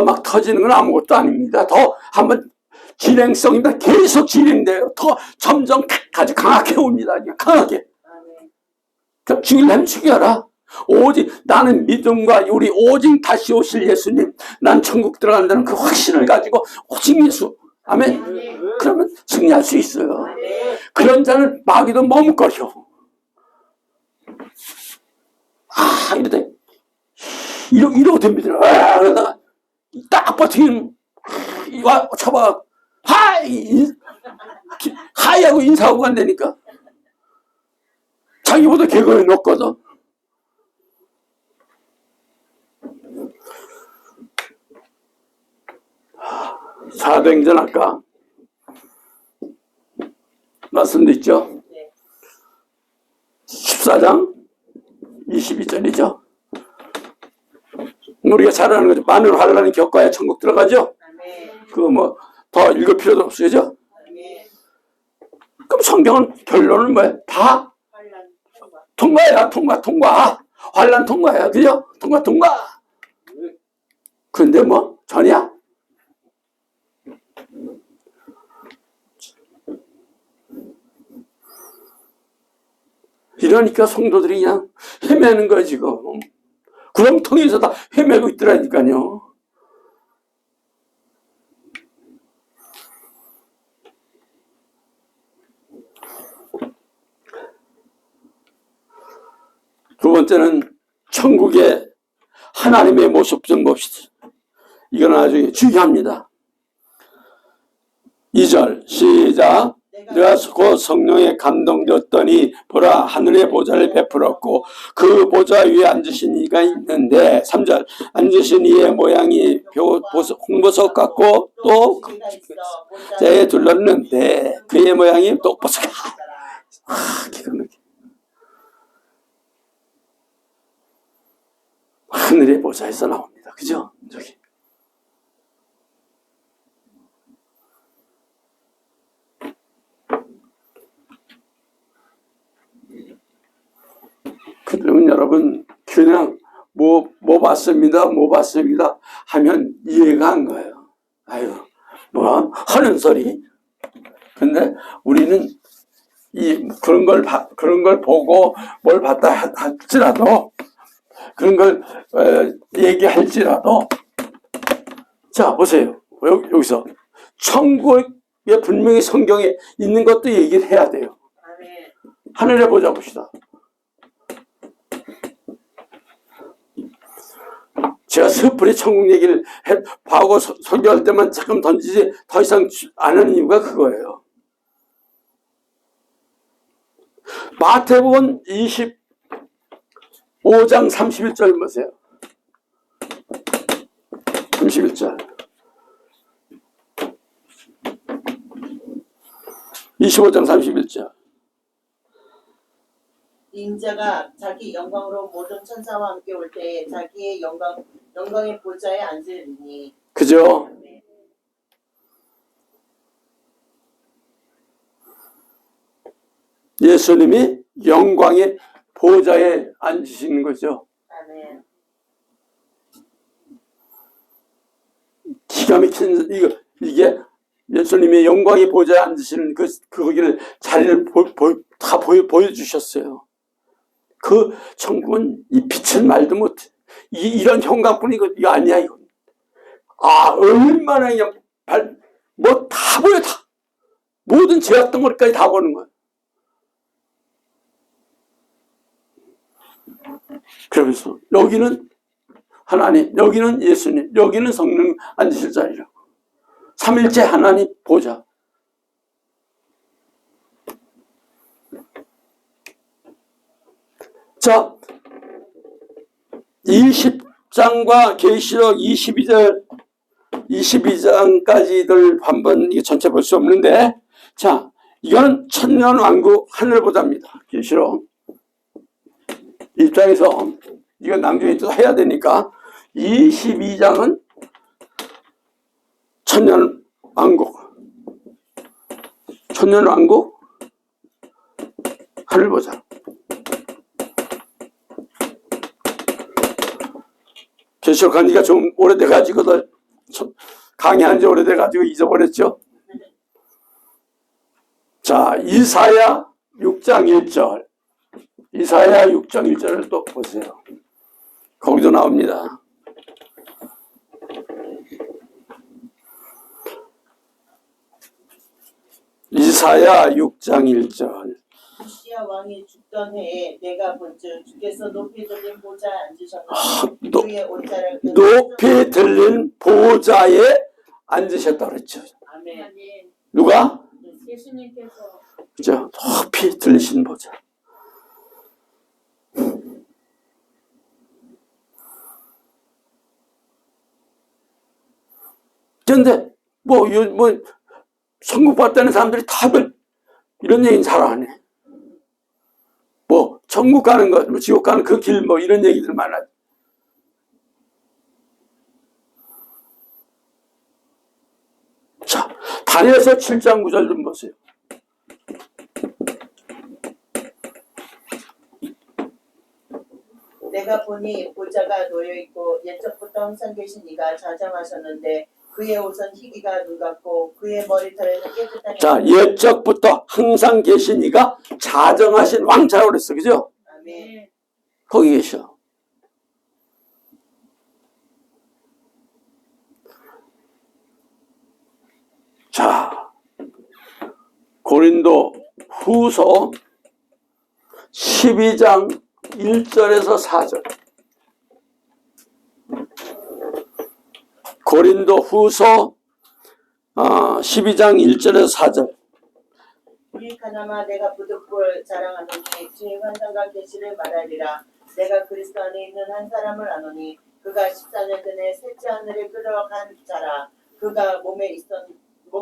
막 터지는 건 아무것도 아닙니다. 더 한번 진행성입니다. 계속 진행돼요. 더 점점 아주 강하게 옵니다. 강하게. 그럼 죽이려면 죽여라. 오직 나는 믿음과 우리 오직 다시 오실 예수님, 난 천국 들어간다는 그 확신을 가지고 오직 예수. 아멘. 그러면 승리할 수 있어요. 그런 자는 마귀도 머뭇거려. 이러고 됩니다. 그러다가 딱 버티면 쳐봐. 하이하고 인사하고 간다니까. 자기보다 개거에 높거든. 사도행전 아까 말씀드렸죠. 14장 22절이죠. 우리가 잘 아는 거죠. 많은 환란을 겪어야 천국 들어가죠. 그거 뭐 더 읽을 필요도 없어요. 그럼 성경은 결론은 뭐예요? 다 통과야. 환란 통과야. 그죠? 통과. 근데 뭐 전이야? 이러니까 성도들이 그냥 헤매는 거야 지금. 구렁텅이에서 다 헤매고 있더라니까요. 두 번째는 천국의 하나님의 모습 좀 봅시다. 이건 아주 중요합니다. 2절 시작. 내가 곧 성령에 감동되었더니 보라 하늘의 보좌를 베풀었고 그 보좌 위에 앉으신 이가 있는데 3절 앉으신 이의 모양이 홍보석 같고 또 자에 둘렀는데 그의 모양이 또 보석. 기가 막혀. 하늘의 보좌에서 나옵니다. 그죠? 저기. 그러면 여러분 그냥 뭐 봤습니다 하면 이해가 안 가요. 아유 뭐 하는 소리. 근데 우리는 그런 걸 보고 뭘 봤다 할지라도 그런 걸 얘기할지라도 자 보세요. 여기서 천국에 분명히 성경에 있는 것도 얘기를 해야 돼요. 하늘에 보자 봅시다. 제가 섣불리 천국 얘기를 하고 설교할 때만 잠깐 던지지 더 이상 안 하는 이유가 그거예요. 마태복음 25장 31절 보세요. 31절. 25장 31절. 인자가 자기 영광으로 모든 천사와 함께 올 때에 자기의 영광의 보좌에 앉으리니. 그죠? 예수님이 영광의 보좌에 앉으시는 거죠. 아멘. 기가 막힌, 이게 예수님의 영광의 보좌에 앉으시는 거기를 자리를 다 보여주셨어요. 그 천국은 이 빛은 말도 못해. 이런 형광뿐이 이거 아니야, 이거. 얼마나 그냥 뭐 다 보여, 다. 모든 죄악 덩어리까지 다 보는 거야. 그러면서 여기는 하나님, 여기는 예수님, 여기는 성령 앉으실 자리라고. 삼일째 하나님 보좌. 자, 20장과 계시록 22장까지들 한번 이게 전체 볼 수 없는데, 자, 이거는 천년왕국 하늘보좌입니다. 계시록 1장에서 이거 낭중에 또 해야 되니까 22장은 천년왕국 하늘보좌. 계시록 한 지가 좀 오래돼가지고 강의한 지 오래돼가지고 잊어버렸죠. 자, 이사야 6장 1절. 이사야 6장 1절을 또 보세요. 거기도 나옵니다. 이사야 6장 1절. 우시야 왕이 죽던 해에 내가 본즉 주께서 높이 들린 보좌에 앉으셨는데 주의 옷자를 높이 들린 보좌에 앉으셨다 그랬죠. 아멘. 누가? 예수님께서. 그죠? 높이 들리신 보좌. 그런데 천국 봤다는 사람들이 다들 이런 얘기는 잘 안 해. 천국 가는 것, 지옥 가는 그 길, 이런 얘기들 많아요. 자, 다니엘서 7장 9절 좀 보세요. 내가 보니 보좌가 놓여있고 옛적부터 항상 계신 이가 자정하셨는데 그의 옷은 희기가 눈 같고 그의 머리털에는 깨끗한. 자, 옛적부터 항상 계신 이가 자정하신 왕자라고 그랬어. 그죠? 아멘. 거기 계셔. 자, 고린도 후서 12장 1절에서 4절. 고린도 후서 12장 1절에서 4절. 유익하나마 내가 부득불 자랑하노니 주의 환상과 계시를 말하리라. 내가 그리스도 안에 있는 한 사람을 아노니 그가 14년 전에 셋째 하늘에 끌어간 자라. 그가 몸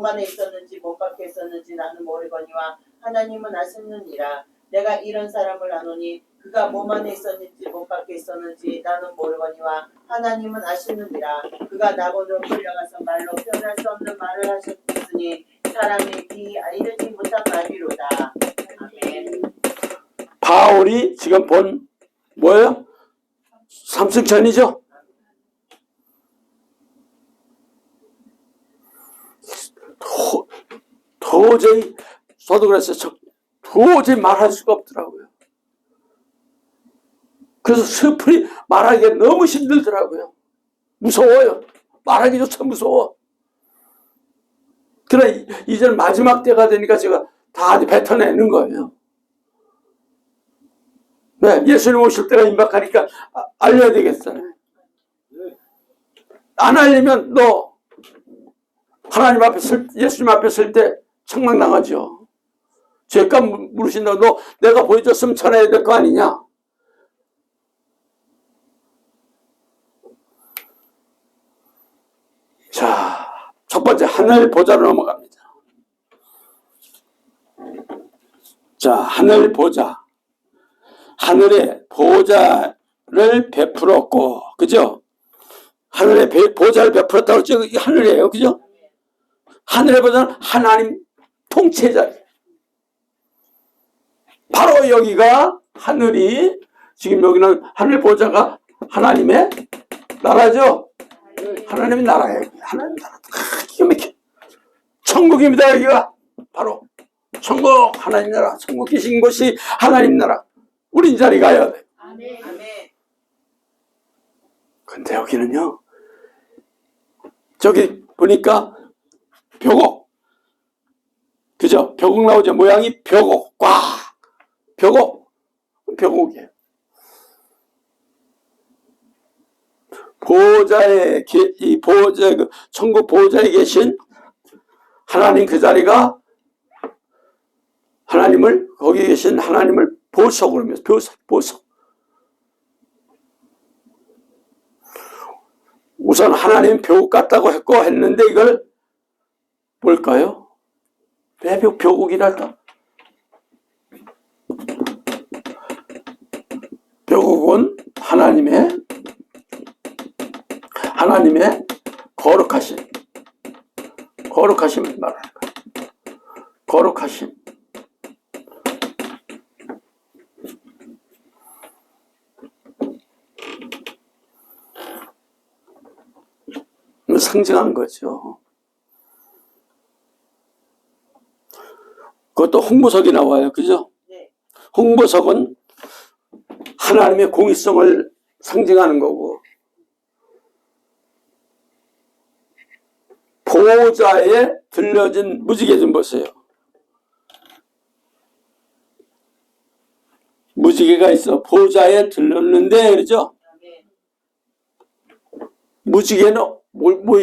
안에 있었는지 몸 밖에 있었는지 나는 모르거니와 하나님은 아시느니라. 내가 이런 사람을 아노니 그가 몸 안에 있었는지 몸 밖에 있었는지 나는 모르거니와 하나님은 아시느니라. 그가 낙원으로 끌려가서 말로 표현할 수 없는 말을 하셨으니 사람이 이르지 못한 말이로다. 아멘. 바울이 지금 본 뭐예요? 삼승천이죠? 도저히 저도 그랬어요. 도저히 말할 수가 없더라고요. 그래서 스프리 말하기가 너무 힘들더라고요. 무서워요. 말하기조차 무서워. 그러나 이제 마지막 때가 되니까 제가 다 뱉어내는 거예요. 네, 예수님 오실 때가 임박하니까 알려야 되겠잖아요. 안 알리면 너 하나님 앞에 예수님 앞에 설 때 책망당하죠. 죄값 물으신다고 너 내가 보여줬으면 전해야 될 거 아니냐. 자, 첫 번째 하늘 보좌로 넘어갑니다. 자, 하늘 보좌. 하늘에 보좌를 베풀었고, 그죠? 하늘에 보좌를 베풀었다고 했죠? 이게 하늘이에요, 그죠? 하늘의 보좌는 하나님 통치자. 바로 여기가 하늘이, 지금 여기는 하늘 보좌가 하나님의 나라죠? 하나님의 나라예요. 하나님 나라. 기가 막혀. 천국입니다. 여기가 바로 천국, 하나님 나라. 천국 계신 곳이 하나님 나라. 우린 자리 가야 돼. 아멘. 근데 여기는요, 저기 보니까 벽옥, 그죠? 벽옥 나오죠. 모양이 벽옥, 벽옥이에요. 보호자의 이 보호자, 천국 보호자에 계신 하나님, 그 자리가 하나님을, 거기 계신 하나님을 보석으로 하면서, 보석. 우선 하나님 벽옥 같다고 했는데 이걸 뭘까요? 왜 벽옥이랄까? 벽옥은 하나님의 거룩하심을 말하는 거예요. 거룩하심. 상징하는 거죠. 그것도 홍보석이 나와요. 그죠? 네. 홍보석은 하나님의 공의성을 상징하는 거고, 보호자에 들려진 무지개 좀 보세요. 무지개가 있어. 보호자에 들렸는데, 그러죠? 아멘. 무지개는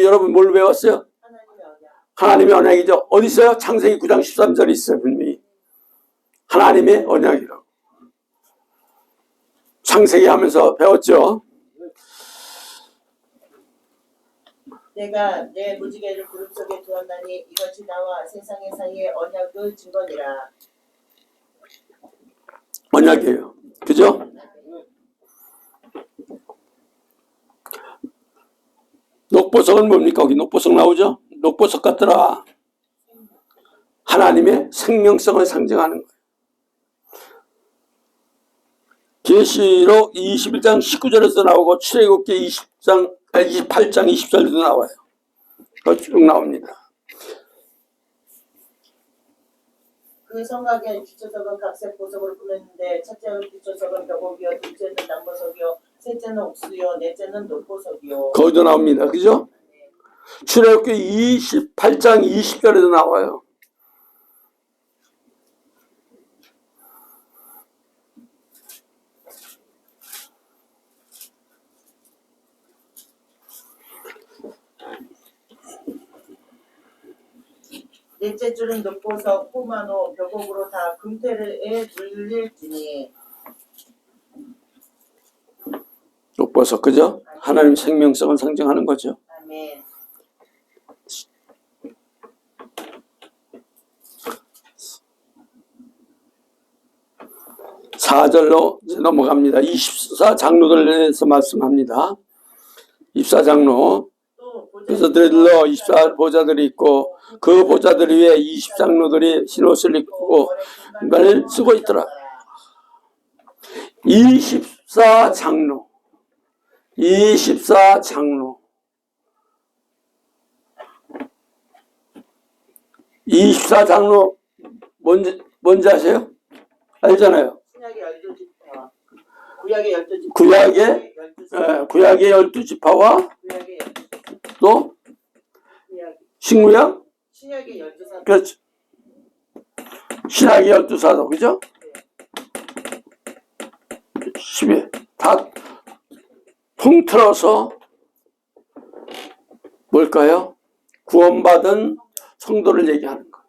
여러분 뭘 배웠어요? 하나님의 언약. 하나님의 언약이죠. 어디 있어요? 창세기 9장 13절에 있어요. 분명히. 하나님의 언약이라고. 창세기 하면서 배웠죠. 내가 내 무지개를 구름 속에 두었나니 이것이 나와 세상의 사이의 언약의 증거니라. 언약이에요. 그죠? 녹보석은 뭡니까? 거기 녹보석 나오죠? 녹보석 같더라. 하나님의 생명성을 상징하는 거예요. 계시록 21장 19절에서 나오고 출애굽기 28장 20절에도 나와요. 쭉 나옵니다. 그 성곽에 기초석은 각색 보석으로 꾸몄는데 첫째는 기초석은 벽옥이요, 둘째는 남보석이요, 셋째는 옥수요, 넷째는 녹보석이요. 거기도 나옵니다. 그죠? 출애굽기 28장 20절에도 나와요. 넷째 줄은 녹보석, 포마노, 벽옥으로 다 금태에 둘릴지니. 녹보석, 그죠? 하나님 생명성을 상징하는 거죠. 아멘. 사절로 넘어갑니다. 24장로들에 대해서 말씀합니다. 24장로. 그래서 들러 24보좌들이 있고 그 보좌들 위에 20장로들이 흰옷을 입고 말 쓰고 있더라. 24장로 24장로 뭔지 아세요? 알잖아요. 구약의 12지파와 또 신구약? 신약의 12사도. 그렇죠. 신약의 12사도, 그죠? 10에 다 통틀어서 뭘까요? 구원받은 성도를 얘기하는 거.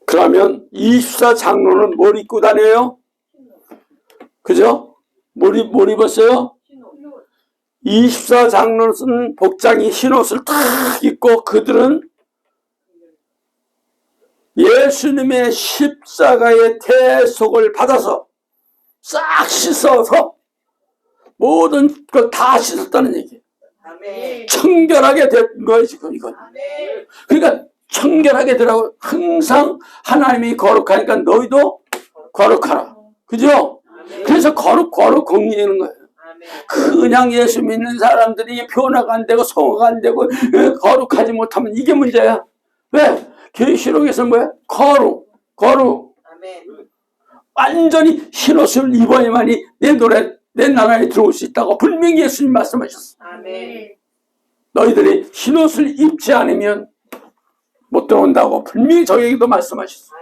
그러면 24장로는 뭘 입고 다녀요? 그죠? 뭘 입었어요? 24장로는 복장이 흰옷을 딱 입고 그들은 예수님의 십자가의 대속을 받아서 싹 씻어서 모든 걸 다 씻었다는 얘기예요. 아멘. 청결하게 된 거예요, 지금 이건. 아멘. 그러니까 청결하게 되라고. 항상 하나님이 거룩하니까 너희도 거룩하라. 그죠? 그래서 거룩 걱리는 거예요. 그냥 예수 믿는 사람들이 변화가 안 되고 성화가 안 되고 거룩하지 못하면 이게 문제야. 왜? 계시록에서 뭐야? 거룩. 완전히 흰옷을 입어야만이 내 나라에 들어올 수 있다고 분명히 예수님 말씀하셨어. 너희들이 흰옷을 입지 않으면 못 들어온다고 분명히 저에게도 말씀하셨어.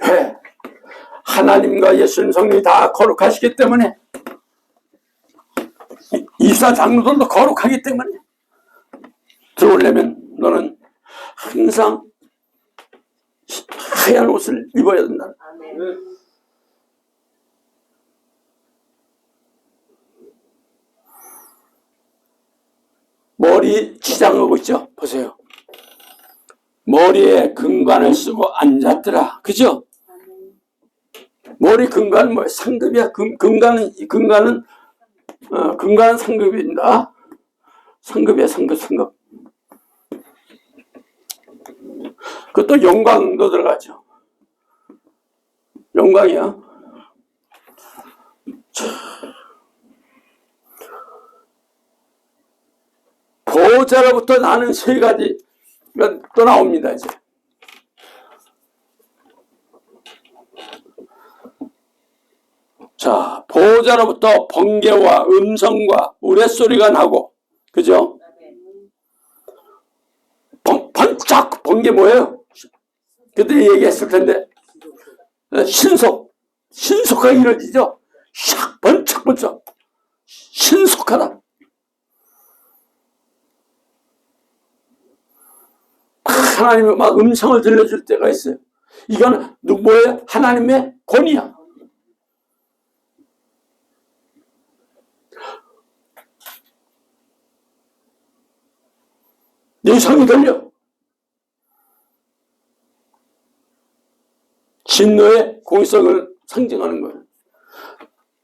왜? 하나님과 예수님 성령이 다 거룩하시기 때문에, 이사 장로들도 거룩하기 때문에 들어오려면 너는 항상 하얀 옷을 입어야 된다. 머리 치장하고 있죠? 보세요. 머리에 금관을 쓰고 앉았더라. 그죠? 머리 금관은 뭐야? 상급이야. 금관은 상급입니다. 상급이야, 상급. 그것도 영광도 들어가죠. 영광이야. 보호자로부터 나는 세 가지가 또 나옵니다, 이제. 자, 보호자로부터 번개와 음성과 우레소리가 나고, 그죠? 번쩍, 번개 뭐예요? 그때 얘기했을 텐데, 신속하게 이루어지죠? 샥, 번쩍, 신속하다. 하나님이 막 음성을 들려줄 때가 있어요. 이거는 뭐예요? 하나님의 권위야. 내 성이 들려. 진노의 공의성을 상징하는 거예요.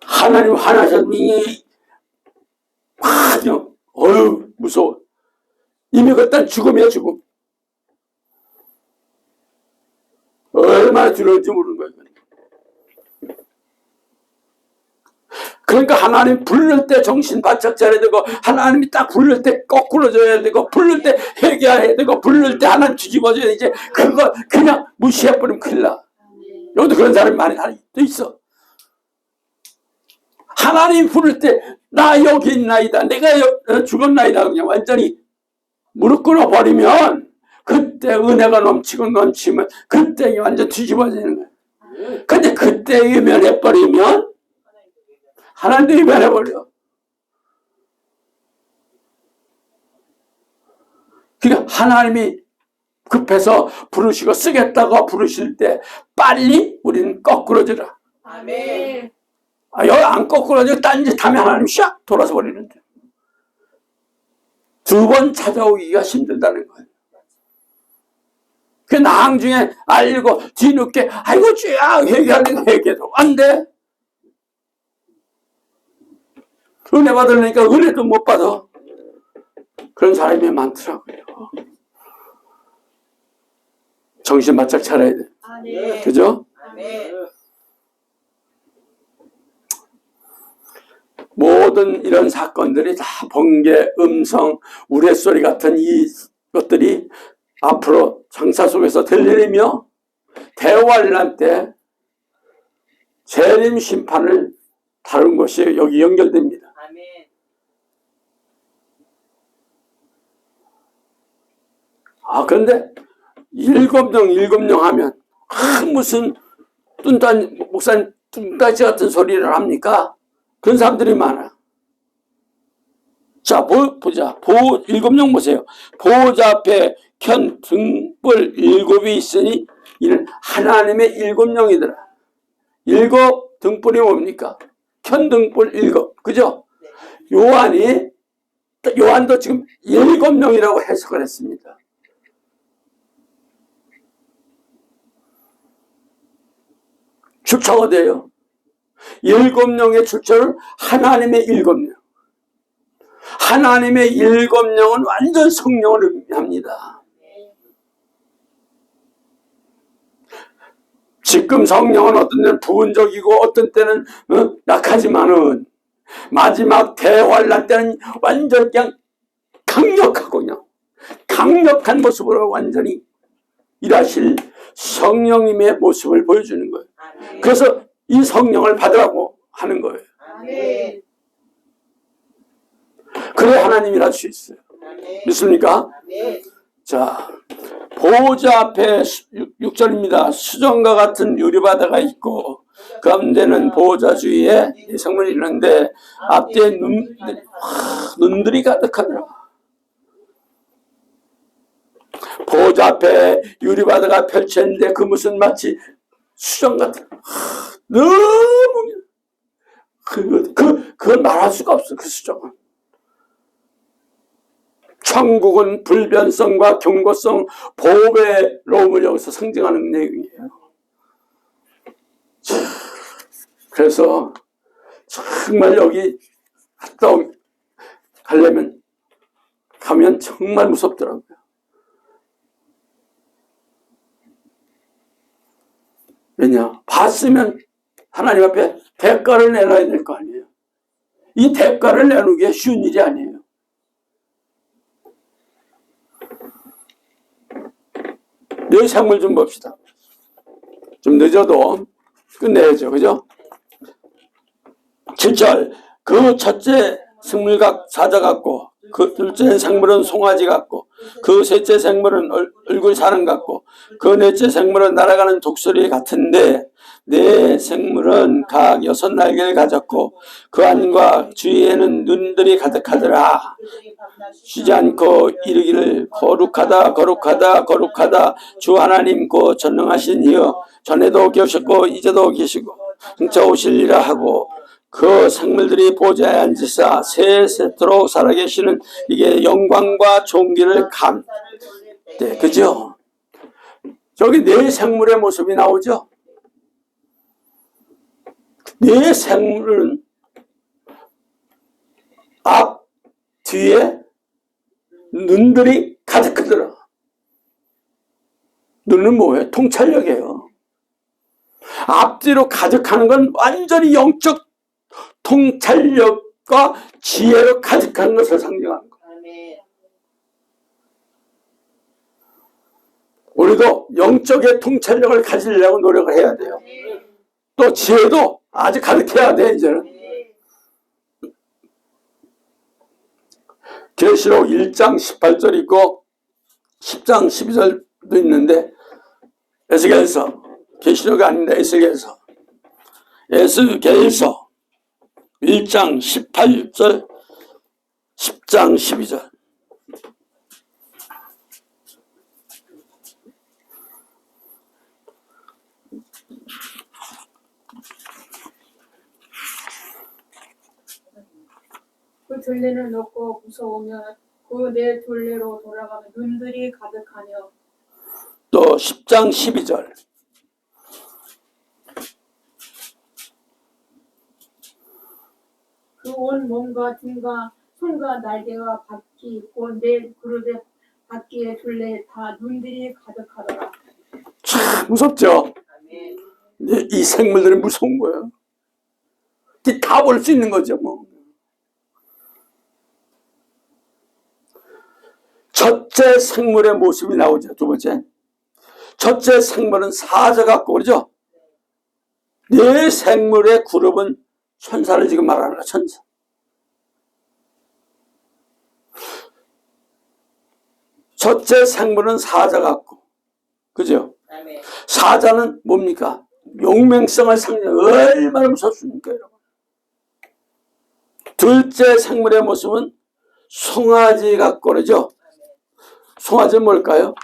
하나님 화나셨니? 어휴, 무서워. 이미 그딴 죽음이야, 죽음. 얼마나 두려운지 모르는 거예요. 그러니까 하나님 부를 때 정신 바짝 차려야 되고, 하나님이 딱 부를 때 거꾸로 져야 되고, 부를 때 회개해야 되고, 부를 때 하나님 뒤집어져야 되지. 그거 그냥 무시해버리면 큰일 나. 여기도 그런 사람이 많이 있어. 하나님 부를 때 나 여기 있나이다, 내가 죽었나이다, 그냥 완전히 무릎 꿇어버리면 그때 은혜가 넘치면 그때 완전 뒤집어지는 거야. 근데 그때 외면해버리면 하나님도 외면해버려. 그러니까 하나님이 급해서 부르시고 쓰겠다고 부르실 때 빨리 우리는 거꾸로지라. 아멘. 여기 안 거꾸로져 딴짓 하면 하나님 샥 돌아서 버리는데, 두 번 찾아오기가 힘들다는 거예요. 그 나중에 알고 뒤늦게 아이고 주야 회개하려니까 회개도 안 돼. 은혜 받으려니까 은혜도 못 받아. 그런 사람이 많더라고요. 정신 바짝 차려야 돼. 네. 그죠? 네. 모든 이런 사건들이 다 번개, 음성, 우레소리 같은 이것들이 앞으로 장사 속에서 들리며 대환란 때 재림 심판을 다룬 것이 여기 연결됩니다. 아멘. 그런데 일곱 명 하면 무슨 목사님 뚱따지 같은 소리를 합니까? 그런 사람들이 많아. 자, 보자. 일곱 명 보세요. 보호자 앞에 켠 등불 7이 있으니 이는 하나님의 7명이더라. 7 등불이 뭡니까? 켠 등불 7. 그죠? 요한도 지금 7명이라고 해석을 했습니다. 출처가 돼요. 7명의 출처를 하나님의 7명. 하나님의 7명은 완전 성령을 의미합니다. 지금 성령은 어떤 때는 부분적이고 어떤 때는 약하지만은 마지막 대환란 때는 완전 그냥 강력하군요. 강력한 모습으로 완전히 일하실 성령님의 모습을 보여주는 거예요. 그래서 이 성령을 받으라고 하는 거예요. 아멘. 그래 하나님이 할 수 있어요. 아멘. 믿습니까? 아멘. 자, 보호자 앞에 6절입니다. 수정과 같은 유리바다가 있고 그 가운데는 보호자 주위에 성문이 있는데 앞뒤에 눈들이 가득하더라. 보호자 앞에 유리바다가 펼쳐있는데 그 무슨 마치 수정 같은 너무 그건 말할 수가 없어. 그 수정은 천국은 불변성과 경고성, 보배로움을 여기서 상징하는 내용이에요. 그래서 정말 여기 갔다 가면 정말 무섭더라고요. 왜냐? 봤으면 하나님 앞에 대가를 내놔야 될 거 아니에요. 이 대가를 내놓기 쉬운 일이 아니에요. 내 생물 좀 봅시다. 좀 늦어도 끝내야죠. 그죠? 7절. 그 첫째 생물각 사자 같고 그 둘째 생물은 송아지 같고 그 셋째 생물은 얼굴 사람 같고 그 넷째 생물은 날아가는 독수리 같은데 네 생물은 각 6날개를 가졌고 그 안과 주위에는 눈들이 가득하더라. 쉬지 않고 이르기를 거룩하다 거룩하다 거룩하다 주 하나님 그 전능하신 이여 전에도 계셨고 이제도 계시고 진짜 오실리라 하고 그 생물들이 보좌에 앉으사 세세토록 살아계시는 이게 영광과 존귀를 네, 그죠? 저기 네 생물의 모습이 나오죠? 네 생물은 앞, 뒤에 눈들이 가득하더라. 눈은 뭐예요? 통찰력이에요. 앞뒤로 가득하는 건 완전히 영적 통찰력과 지혜로 가득한 것을 상징하는 거예요. 우리도 영적의 통찰력을 가지려고 노력을 해야 돼요. 또 지혜도 아주 가득해야 돼. 이제는 계시록 1장 18절 있고 10장 12절도 있는데 에스겔서 계시록이 아닙니다. 에스겔서 1장 18절 10장 12절 그 둘레를 놓고 무서우면 그 내 둘레로 돌아가는 눈들이 가득하며 또 10장 12절 그 온 몸과 등과 손과 날개와 바퀴 있고 내 그릇의 바퀴의 둘레에 다 눈들이 가득하더라. 참 무섭죠? 이 생물들이 무서운 거예요. 다 볼 수 있는 거죠. 뭐. 첫째 생물의 모습이 나오죠. 두 번째. 첫째 생물은 사자 같고 그러죠? 네 생물의 그룹은 천사를 지금 말하는 거야. 천사. 첫째 생물은 사자 같고 그죠? 사자는 뭡니까? 용맹성을 상징 얼마나 무섭습니까? 여러분. 둘째 생물의 모습은 송아지 같고 그러죠? 송아지는 뭘까요?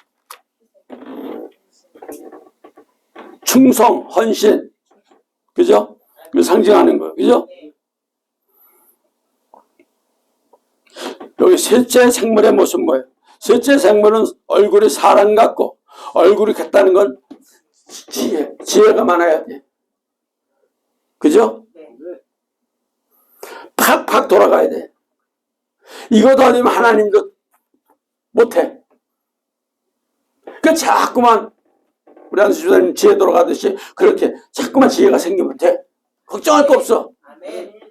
충성, 헌신, 그죠? 그 상징하는 거예요, 그죠? 여기 셋째 생물의 모습 뭐예요? 셋째 생물은 얼굴이 사람 같고 얼굴이 같다는 건 지혜가 많아야 돼, 그죠? 팍팍 돌아가야 돼. 이거 더 아니면 하나님도 못해. 그 자꾸만 우리 안수 집사님 지혜 돌아가듯이 그렇게 자꾸만 지혜가 생기면 돼. 걱정할 거 없어. 아멘.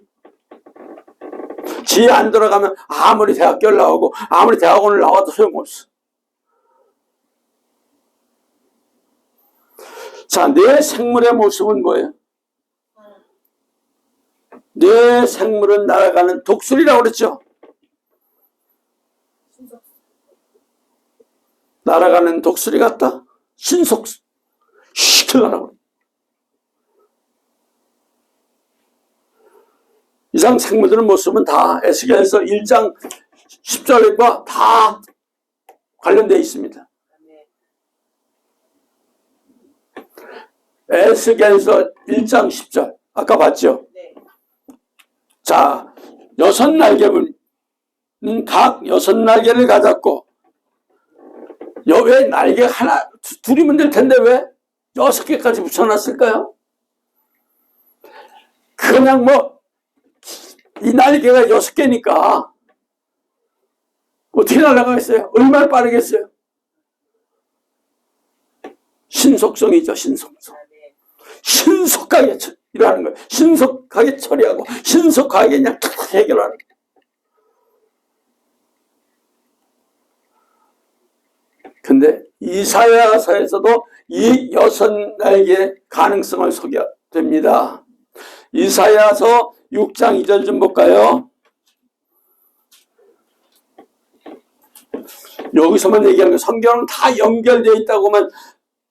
지혜 안 들어가면 아무리 대학교를 나오고 아무리 대학원을 나와도 소용없어. 자, 내 생물의 모습은 뭐예요? 내 생물은 날아가는 독수리라고 그랬죠? 날아가는 독수리 같다? 신속 시키려고. 이상 생물들의 모습은 다 에스겔서 1장 10절과 다 관련되어 있습니다. 에스겔서 1장 10절 아까 봤죠? 네. 자, 6날개는 각 6날개를 가졌고 왜 날개 하나 둘이면 될 텐데 왜 6개까지 붙여놨을까요? 그냥 뭐 이 날개가 6개니까 어떻게 날아가겠어요? 얼마나 빠르겠어요? 신속성이죠. 신속성. 신속하게 일하는 거예요. 신속하게 처리하고 신속하게 그냥 탁 해결하는 거예요. 근데 이사야서에서도 이 6날개의 가능성을 소개됩니다. 이사야서 6장 2절 좀 볼까요? 여기서만 얘기하는 거 성경은 다 연결되어 있다고만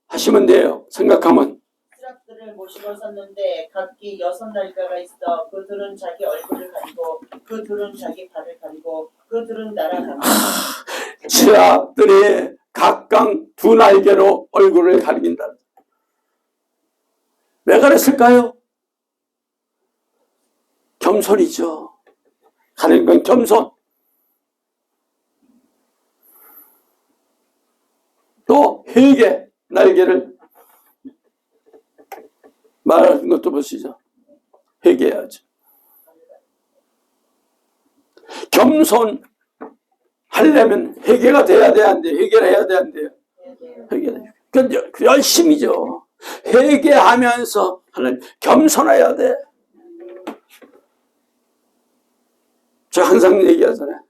하시면 돼요. 생각하면. 수락들을 모시고 섰는데 각기 6날개가 있어 그들은 자기 얼굴을 가리고 그들은 자기 발을 가리고 그들은 날아간다. 지압들이 각각 2날개로 얼굴을 가리긴다. 왜 그랬을까요? 겸손이죠. 가리는 건 겸손. 또 회개 날개를 말하는 것도 보시죠. 회개해야죠. 겸손 하려면 회개가 돼야 돼, 안 돼? 회개를 해야 돼, 안 돼요? 회개를. 그 열심이죠. 회개하면서 하는 겸손해야 돼. 제가 항상 얘기하잖아요.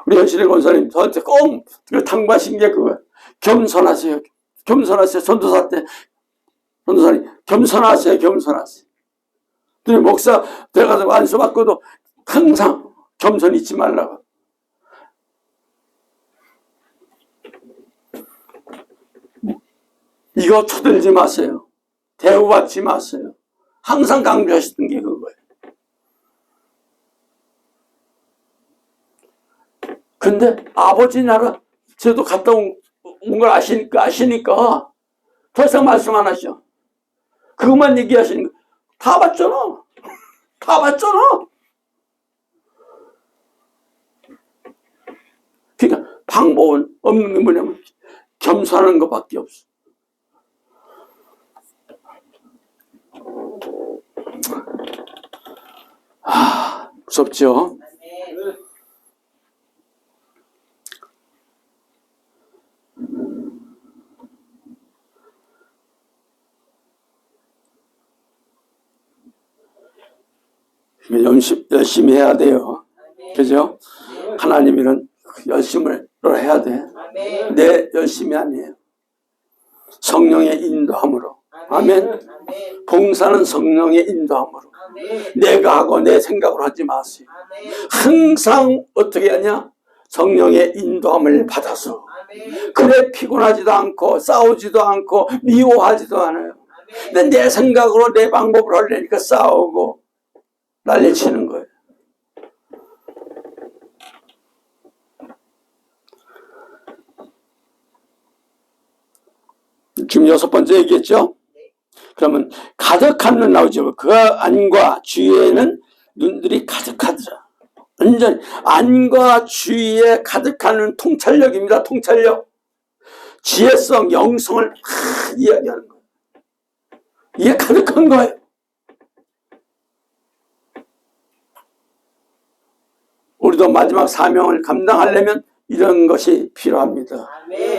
우리 현실의 권사님 저한테 꼭 당부하신 게 그거예요. 겸손하세요. 겸손하세요. 전도사 때 전도사님 겸손하세요. 겸손하세요. 목사 돼가지고 안수 받고도 항상 겸손히 있지 말라고. 이거 쳐들지 마세요. 대우받지 마세요. 항상 강조하시던 게 그거예요. 근데 아버지 나라 저도 갔다 온 걸 아시니까 더 이상 말씀 안 하셔. 그것만 얘기하시는 거. 다 봤잖아. 다 봤잖아. 그러니까 방법은 없는 게 뭐냐면 겸손하는 것밖에 없어. 무섭죠? 열심히 해야 돼요. 그죠? 하나님이는 열심을 해야 돼. 내 열심이 아니에요. 성령의 인도함으로. 아멘. 봉사는 성령의 인도함으로. 내가 하고 내 생각으로 하지 마세요. 항상 어떻게 하냐? 성령의 인도함을 받아서. 그래 피곤하지도 않고 싸우지도 않고 미워하지도 않아요. 근데 내 생각으로 내 방법으로 하려니까 싸우고 난리치는 거예요. 지금 6번째 얘기했죠? 그러면 가득한 눈 나오죠. 그 안과 주위에는 눈들이 가득하더라. 완전히 안과 주위에 가득한 눈 통찰력입니다. 통찰력. 지혜성, 영성을 이야기하는 거예요. 이게 가득한 거예요. 우리도 마지막 사명을 감당하려면 이런 것이 필요합니다.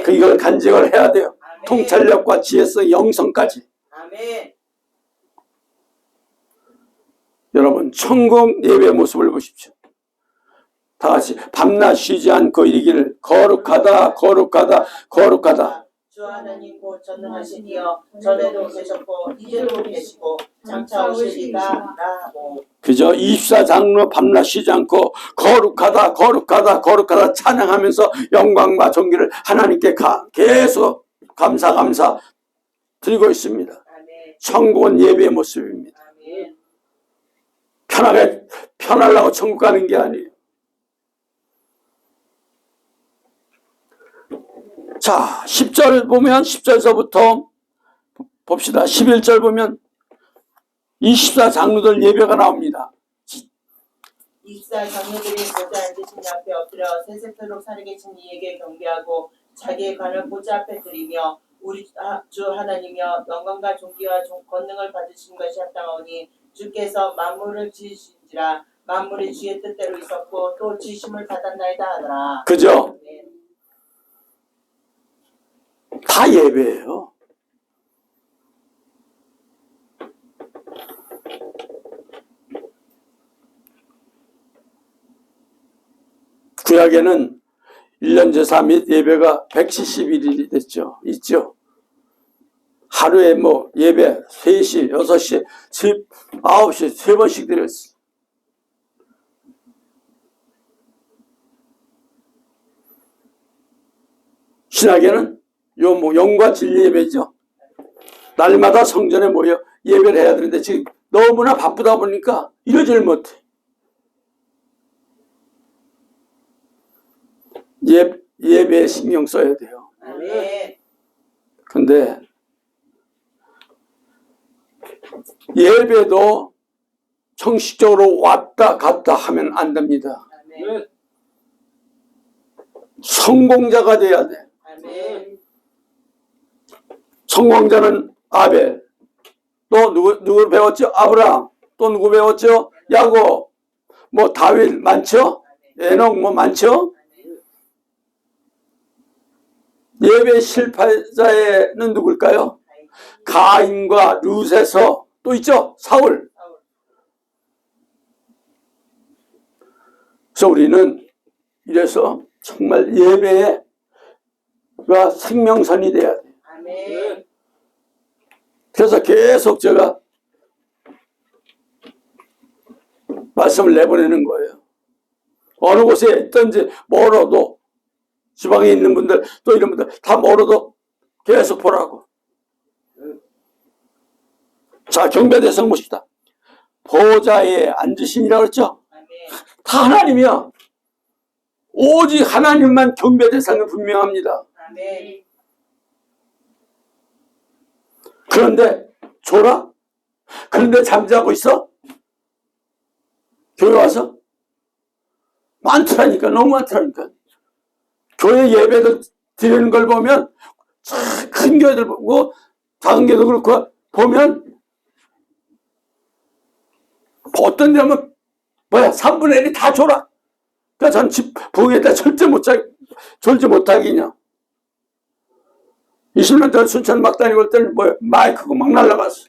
이걸 간직을 해야 돼요. 통찰력과 지혜성, 영성까지. 아멘. 여러분, 천국 예배의 모습을 보십시오. 다 같이 밤낮 쉬지 않고 이르기를 거룩하다 거룩하다 거룩하다. 주 하나님 곧 전능하시니여 전에도 계셨고 이제도 계시고 장차 오시리라 라고. 그저 24장로 밤낮 쉬지 않고 거룩하다 거룩하다 거룩하다 찬양하면서 영광과 존귀를 하나님께 계속 감사 드리고 있습니다. 아멘. 천국은 예배의 모습입니다. 아멘. 편하려고 천국 가는 게 아니에요. 자, 10절 보면 10절서부터 봅시다. 11절 보면 24장로들 예배가 나옵니다. 24장로들이 보좌 앉으신 앞에 엎드려 세세토록 살아계신 이에게 경배하고 자기의 관을 보좌 앞에 드리며 우리 주 하나님이여 영광과 존귀와 권능을 받으신 것이 합당하오니 주께서 만물을 지으신지라 만물이 주의 뜻대로 있었고 또 지심을 받았나이다 하더라. 그죠? 네. 다 예배예요. 구약에는 1년 제사 및 예배가 171일이 됐죠. 있죠. 하루에 뭐 예배 3시, 6시, 9시 3번씩 드렸어요. 신학에는 요 뭐 영과 진리 예배죠. 날마다 성전에 모여 예배를 해야 되는데 지금 너무나 바쁘다 보니까 이러질 못해. 예배에 신경 써야 돼요. 아멘. 근데 예배도 형식적으로 왔다 갔다 하면 안 됩니다. 아멘. 성공자가 돼야 돼. 아멘. 성공자는 아벨. 또 누구 배웠죠? 아브라함. 또 누구 배웠죠? 야곱. 뭐 다윗 많죠? 에녹 뭐 많죠? 예배 실패자에는 누굴까요? 가인과 룻에서 또 있죠? 사울. 그래서 우리는 이래서 정말 예배가 생명선이 돼야 돼. 아멘. 그래서 계속 제가 말씀을 내보내는 거예요. 어느 곳에 있든지 멀어도 지방에 있는 분들 또 이런 분들 다 멀어도 계속 보라고. 자, 경배대상 모십시다. 보좌에 앉으시니라고 그랬죠? 아멘. 다 하나님이야. 오직 하나님만 경배대상은 분명합니다. 아멘. 그런데 졸아? 그런데 잠자고 있어? 교회 와서? 많더라니까. 너무 많더라니까. 교회 예배들 드리는 걸 보면 큰 교회들 보고 작은 교회도 그렇고 보면 어떤 데면 3분의 1이 다 졸아. 그러니까 전 집 부엌에다 졸지 못하겠냐. 20년 전 순천 막 다니고 올 때는 마이크고 막 날라갔어.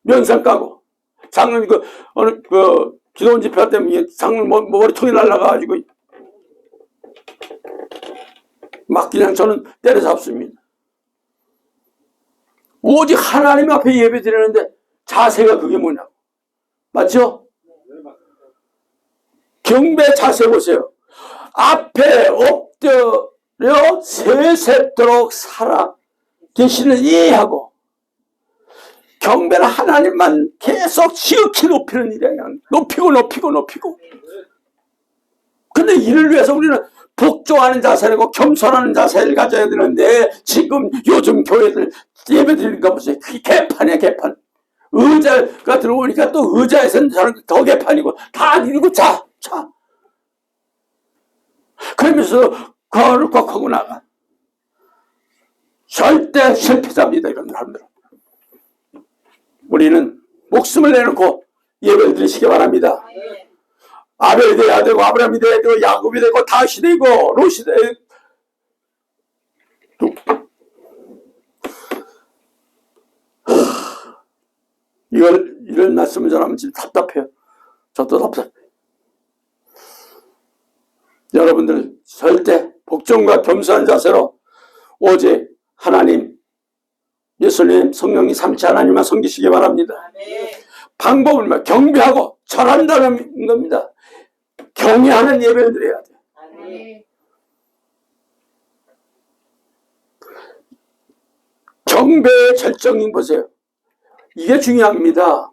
면상 까고. 장로님 어느 기도원 집회 때문에 장로님 머리통이 날라가가지고 막 그냥 저는 때려잡습니다. 오직 하나님 앞에 예배 드리는데 자세가 그게 뭐냐고. 맞죠? 경배 자세 보세요. 앞에 엎드려 세세토록 살아 계시는 이하고 경배는 하나님만 계속 지극히 높이는 일이야. 높이고. 근데 이를 위해서 우리는 복종하는 자세라고 겸손하는 자세를 가져야 되는데 지금 요즘 교회들 예배 드리는 거 보세요. 그게 개판이야, 개판. 의자가 들어오니까 또 의자에서는 더 개판이고 다 이러고 자. 그러면서 거룩하고 하고 나가. 절대 실패자입니다, 이런 사람들은. 우리는 목숨을 내놓고 예배를 드리시기 바랍니다. 아벨이 돼야 되고 아브라함이 돼야 되고 야곱이 되고 다윗이 되고 롯이 되고 이런 말씀을 전하면 지금 답답해요. 저도 답답해요. 여러분들 절대 복종과 겸손한 자세로 오직 하나님, 예수님, 성령이 삼치 하나님만 섬기시기 바랍니다. 아멘. 방법은 경배하고 절한다는 겁니다. 경외하는 예배를 드려야 돼요. 아멘. 경배의 절정이 보세요. 이게 중요합니다.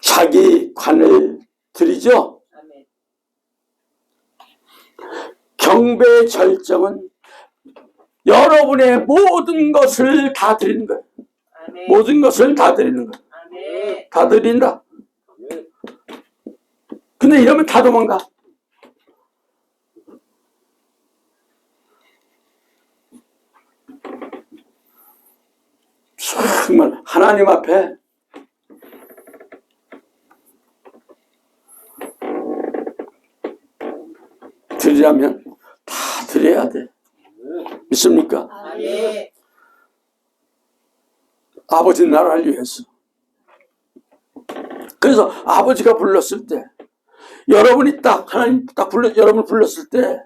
자기 관을 드리죠. 아멘. 경배의 절정은 여러분의 모든 것을 다 드리는 거예요. 아멘. 모든 것을 다 드리는 거예요. 아멘. 다 드린다. 근데 이러면 다 도망가. 정말 하나님 앞에 드리려면 다 드려야 돼. 믿습니까? 아멘. 아버지 나라를 위해서. 그래서 아버지가 불렀을 때, 여러분이 딱 하나님 딱 여러분을 불렀을 때,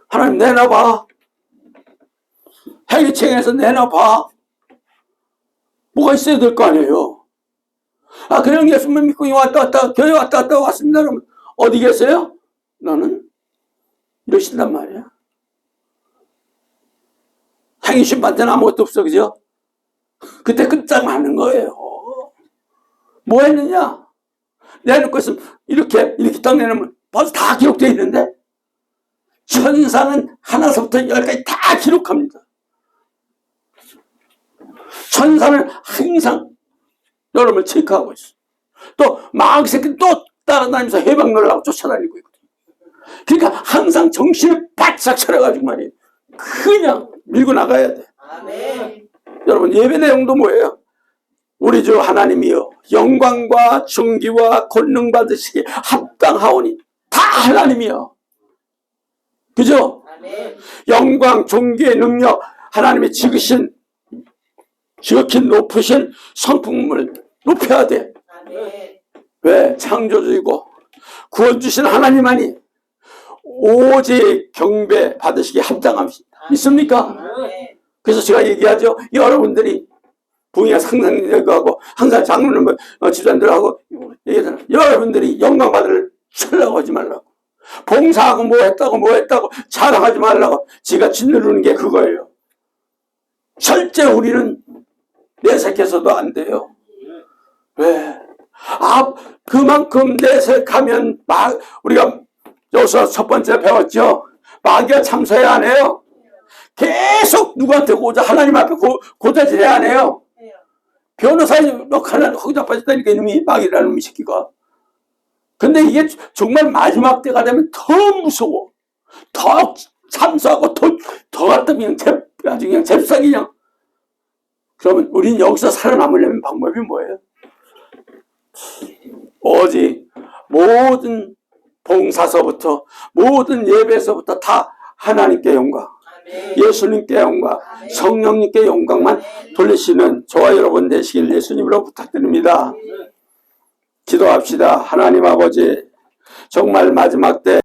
하나님 내놔봐. 회개청에서 내놔봐. 뭐가 있어야 될 거 아니에요. 아, 그냥 예수님 믿고 왔다 갔다 교회 왔다 갔다 왔습니다. 그러면 어디 계세요? 너는 이러신단 말이야. 행위심한테는 아무것도 없어, 그죠? 그때 끝장나는 거예요. 뭐 했느냐? 내놓고 있으면 이렇게 딱 내놓으면 벌써 다 기록되어 있는데, 천사는 하나서부터 열까지 다 기록합니다. 천사는 항상 여러분을 체크하고 있어. 또 마귀 새끼는 또 따라다니면서 해방 넣으려고 쫓아다니고 있거든. 그러니까 항상 정신을 바짝 차려가지고 말이에요. 그냥 밀고 나가야 돼. 아멘. 여러분, 예배 내용도 뭐예요? 우리 주 하나님이여 영광과 존귀와 권능 받으시기 합당하오니. 다 하나님이여. 그죠? 아멘. 영광, 존귀의 능력, 하나님의 지극히 높으신 성품을 높여야 돼. 아멘. 왜? 창조주이고 구원 주신 하나님만이 오직 경배 받으시기 합당합니다. 믿습니까? 아멘. 그래서 제가 얘기하죠. 여러분들이 부흥회 상상하고 항상 장로님 집사님들하고 얘기하잖아요. 여러분들이 영광 받을 철라고 하지 말라고. 봉사하고 뭐 했다고 자랑하지 말라고. 제가 짓누르는 게 그거예요. 절대 우리는 내색해서도 안 돼요. 왜? 그만큼 내색하면 우리가 여기서 첫 번째 배웠죠. 마귀가 참서해야 안 해요. 계속 누구한테 하나님 앞에 고자질해야 안 해요. 변호사님 하나님 거기다 빠졌다니까 이놈이 마귀라는 놈이 새끼가. 근데 이게 정말 마지막 때가 되면 더 무서워. 더 참서하고 더 갖다 아주 그냥 잽싸게 그냥. 그러면 우린 여기서 살아남으려면 방법이 뭐예요? 오직 모든 봉사서부터 모든 예배에서부터 다 하나님께 영광, 아멘. 예수님께 영광, 아멘. 성령님께 영광만 돌리시는 저와 여러분 되시길 예수님으로 부탁드립니다. 기도합시다. 하나님 아버지, 정말 마지막 때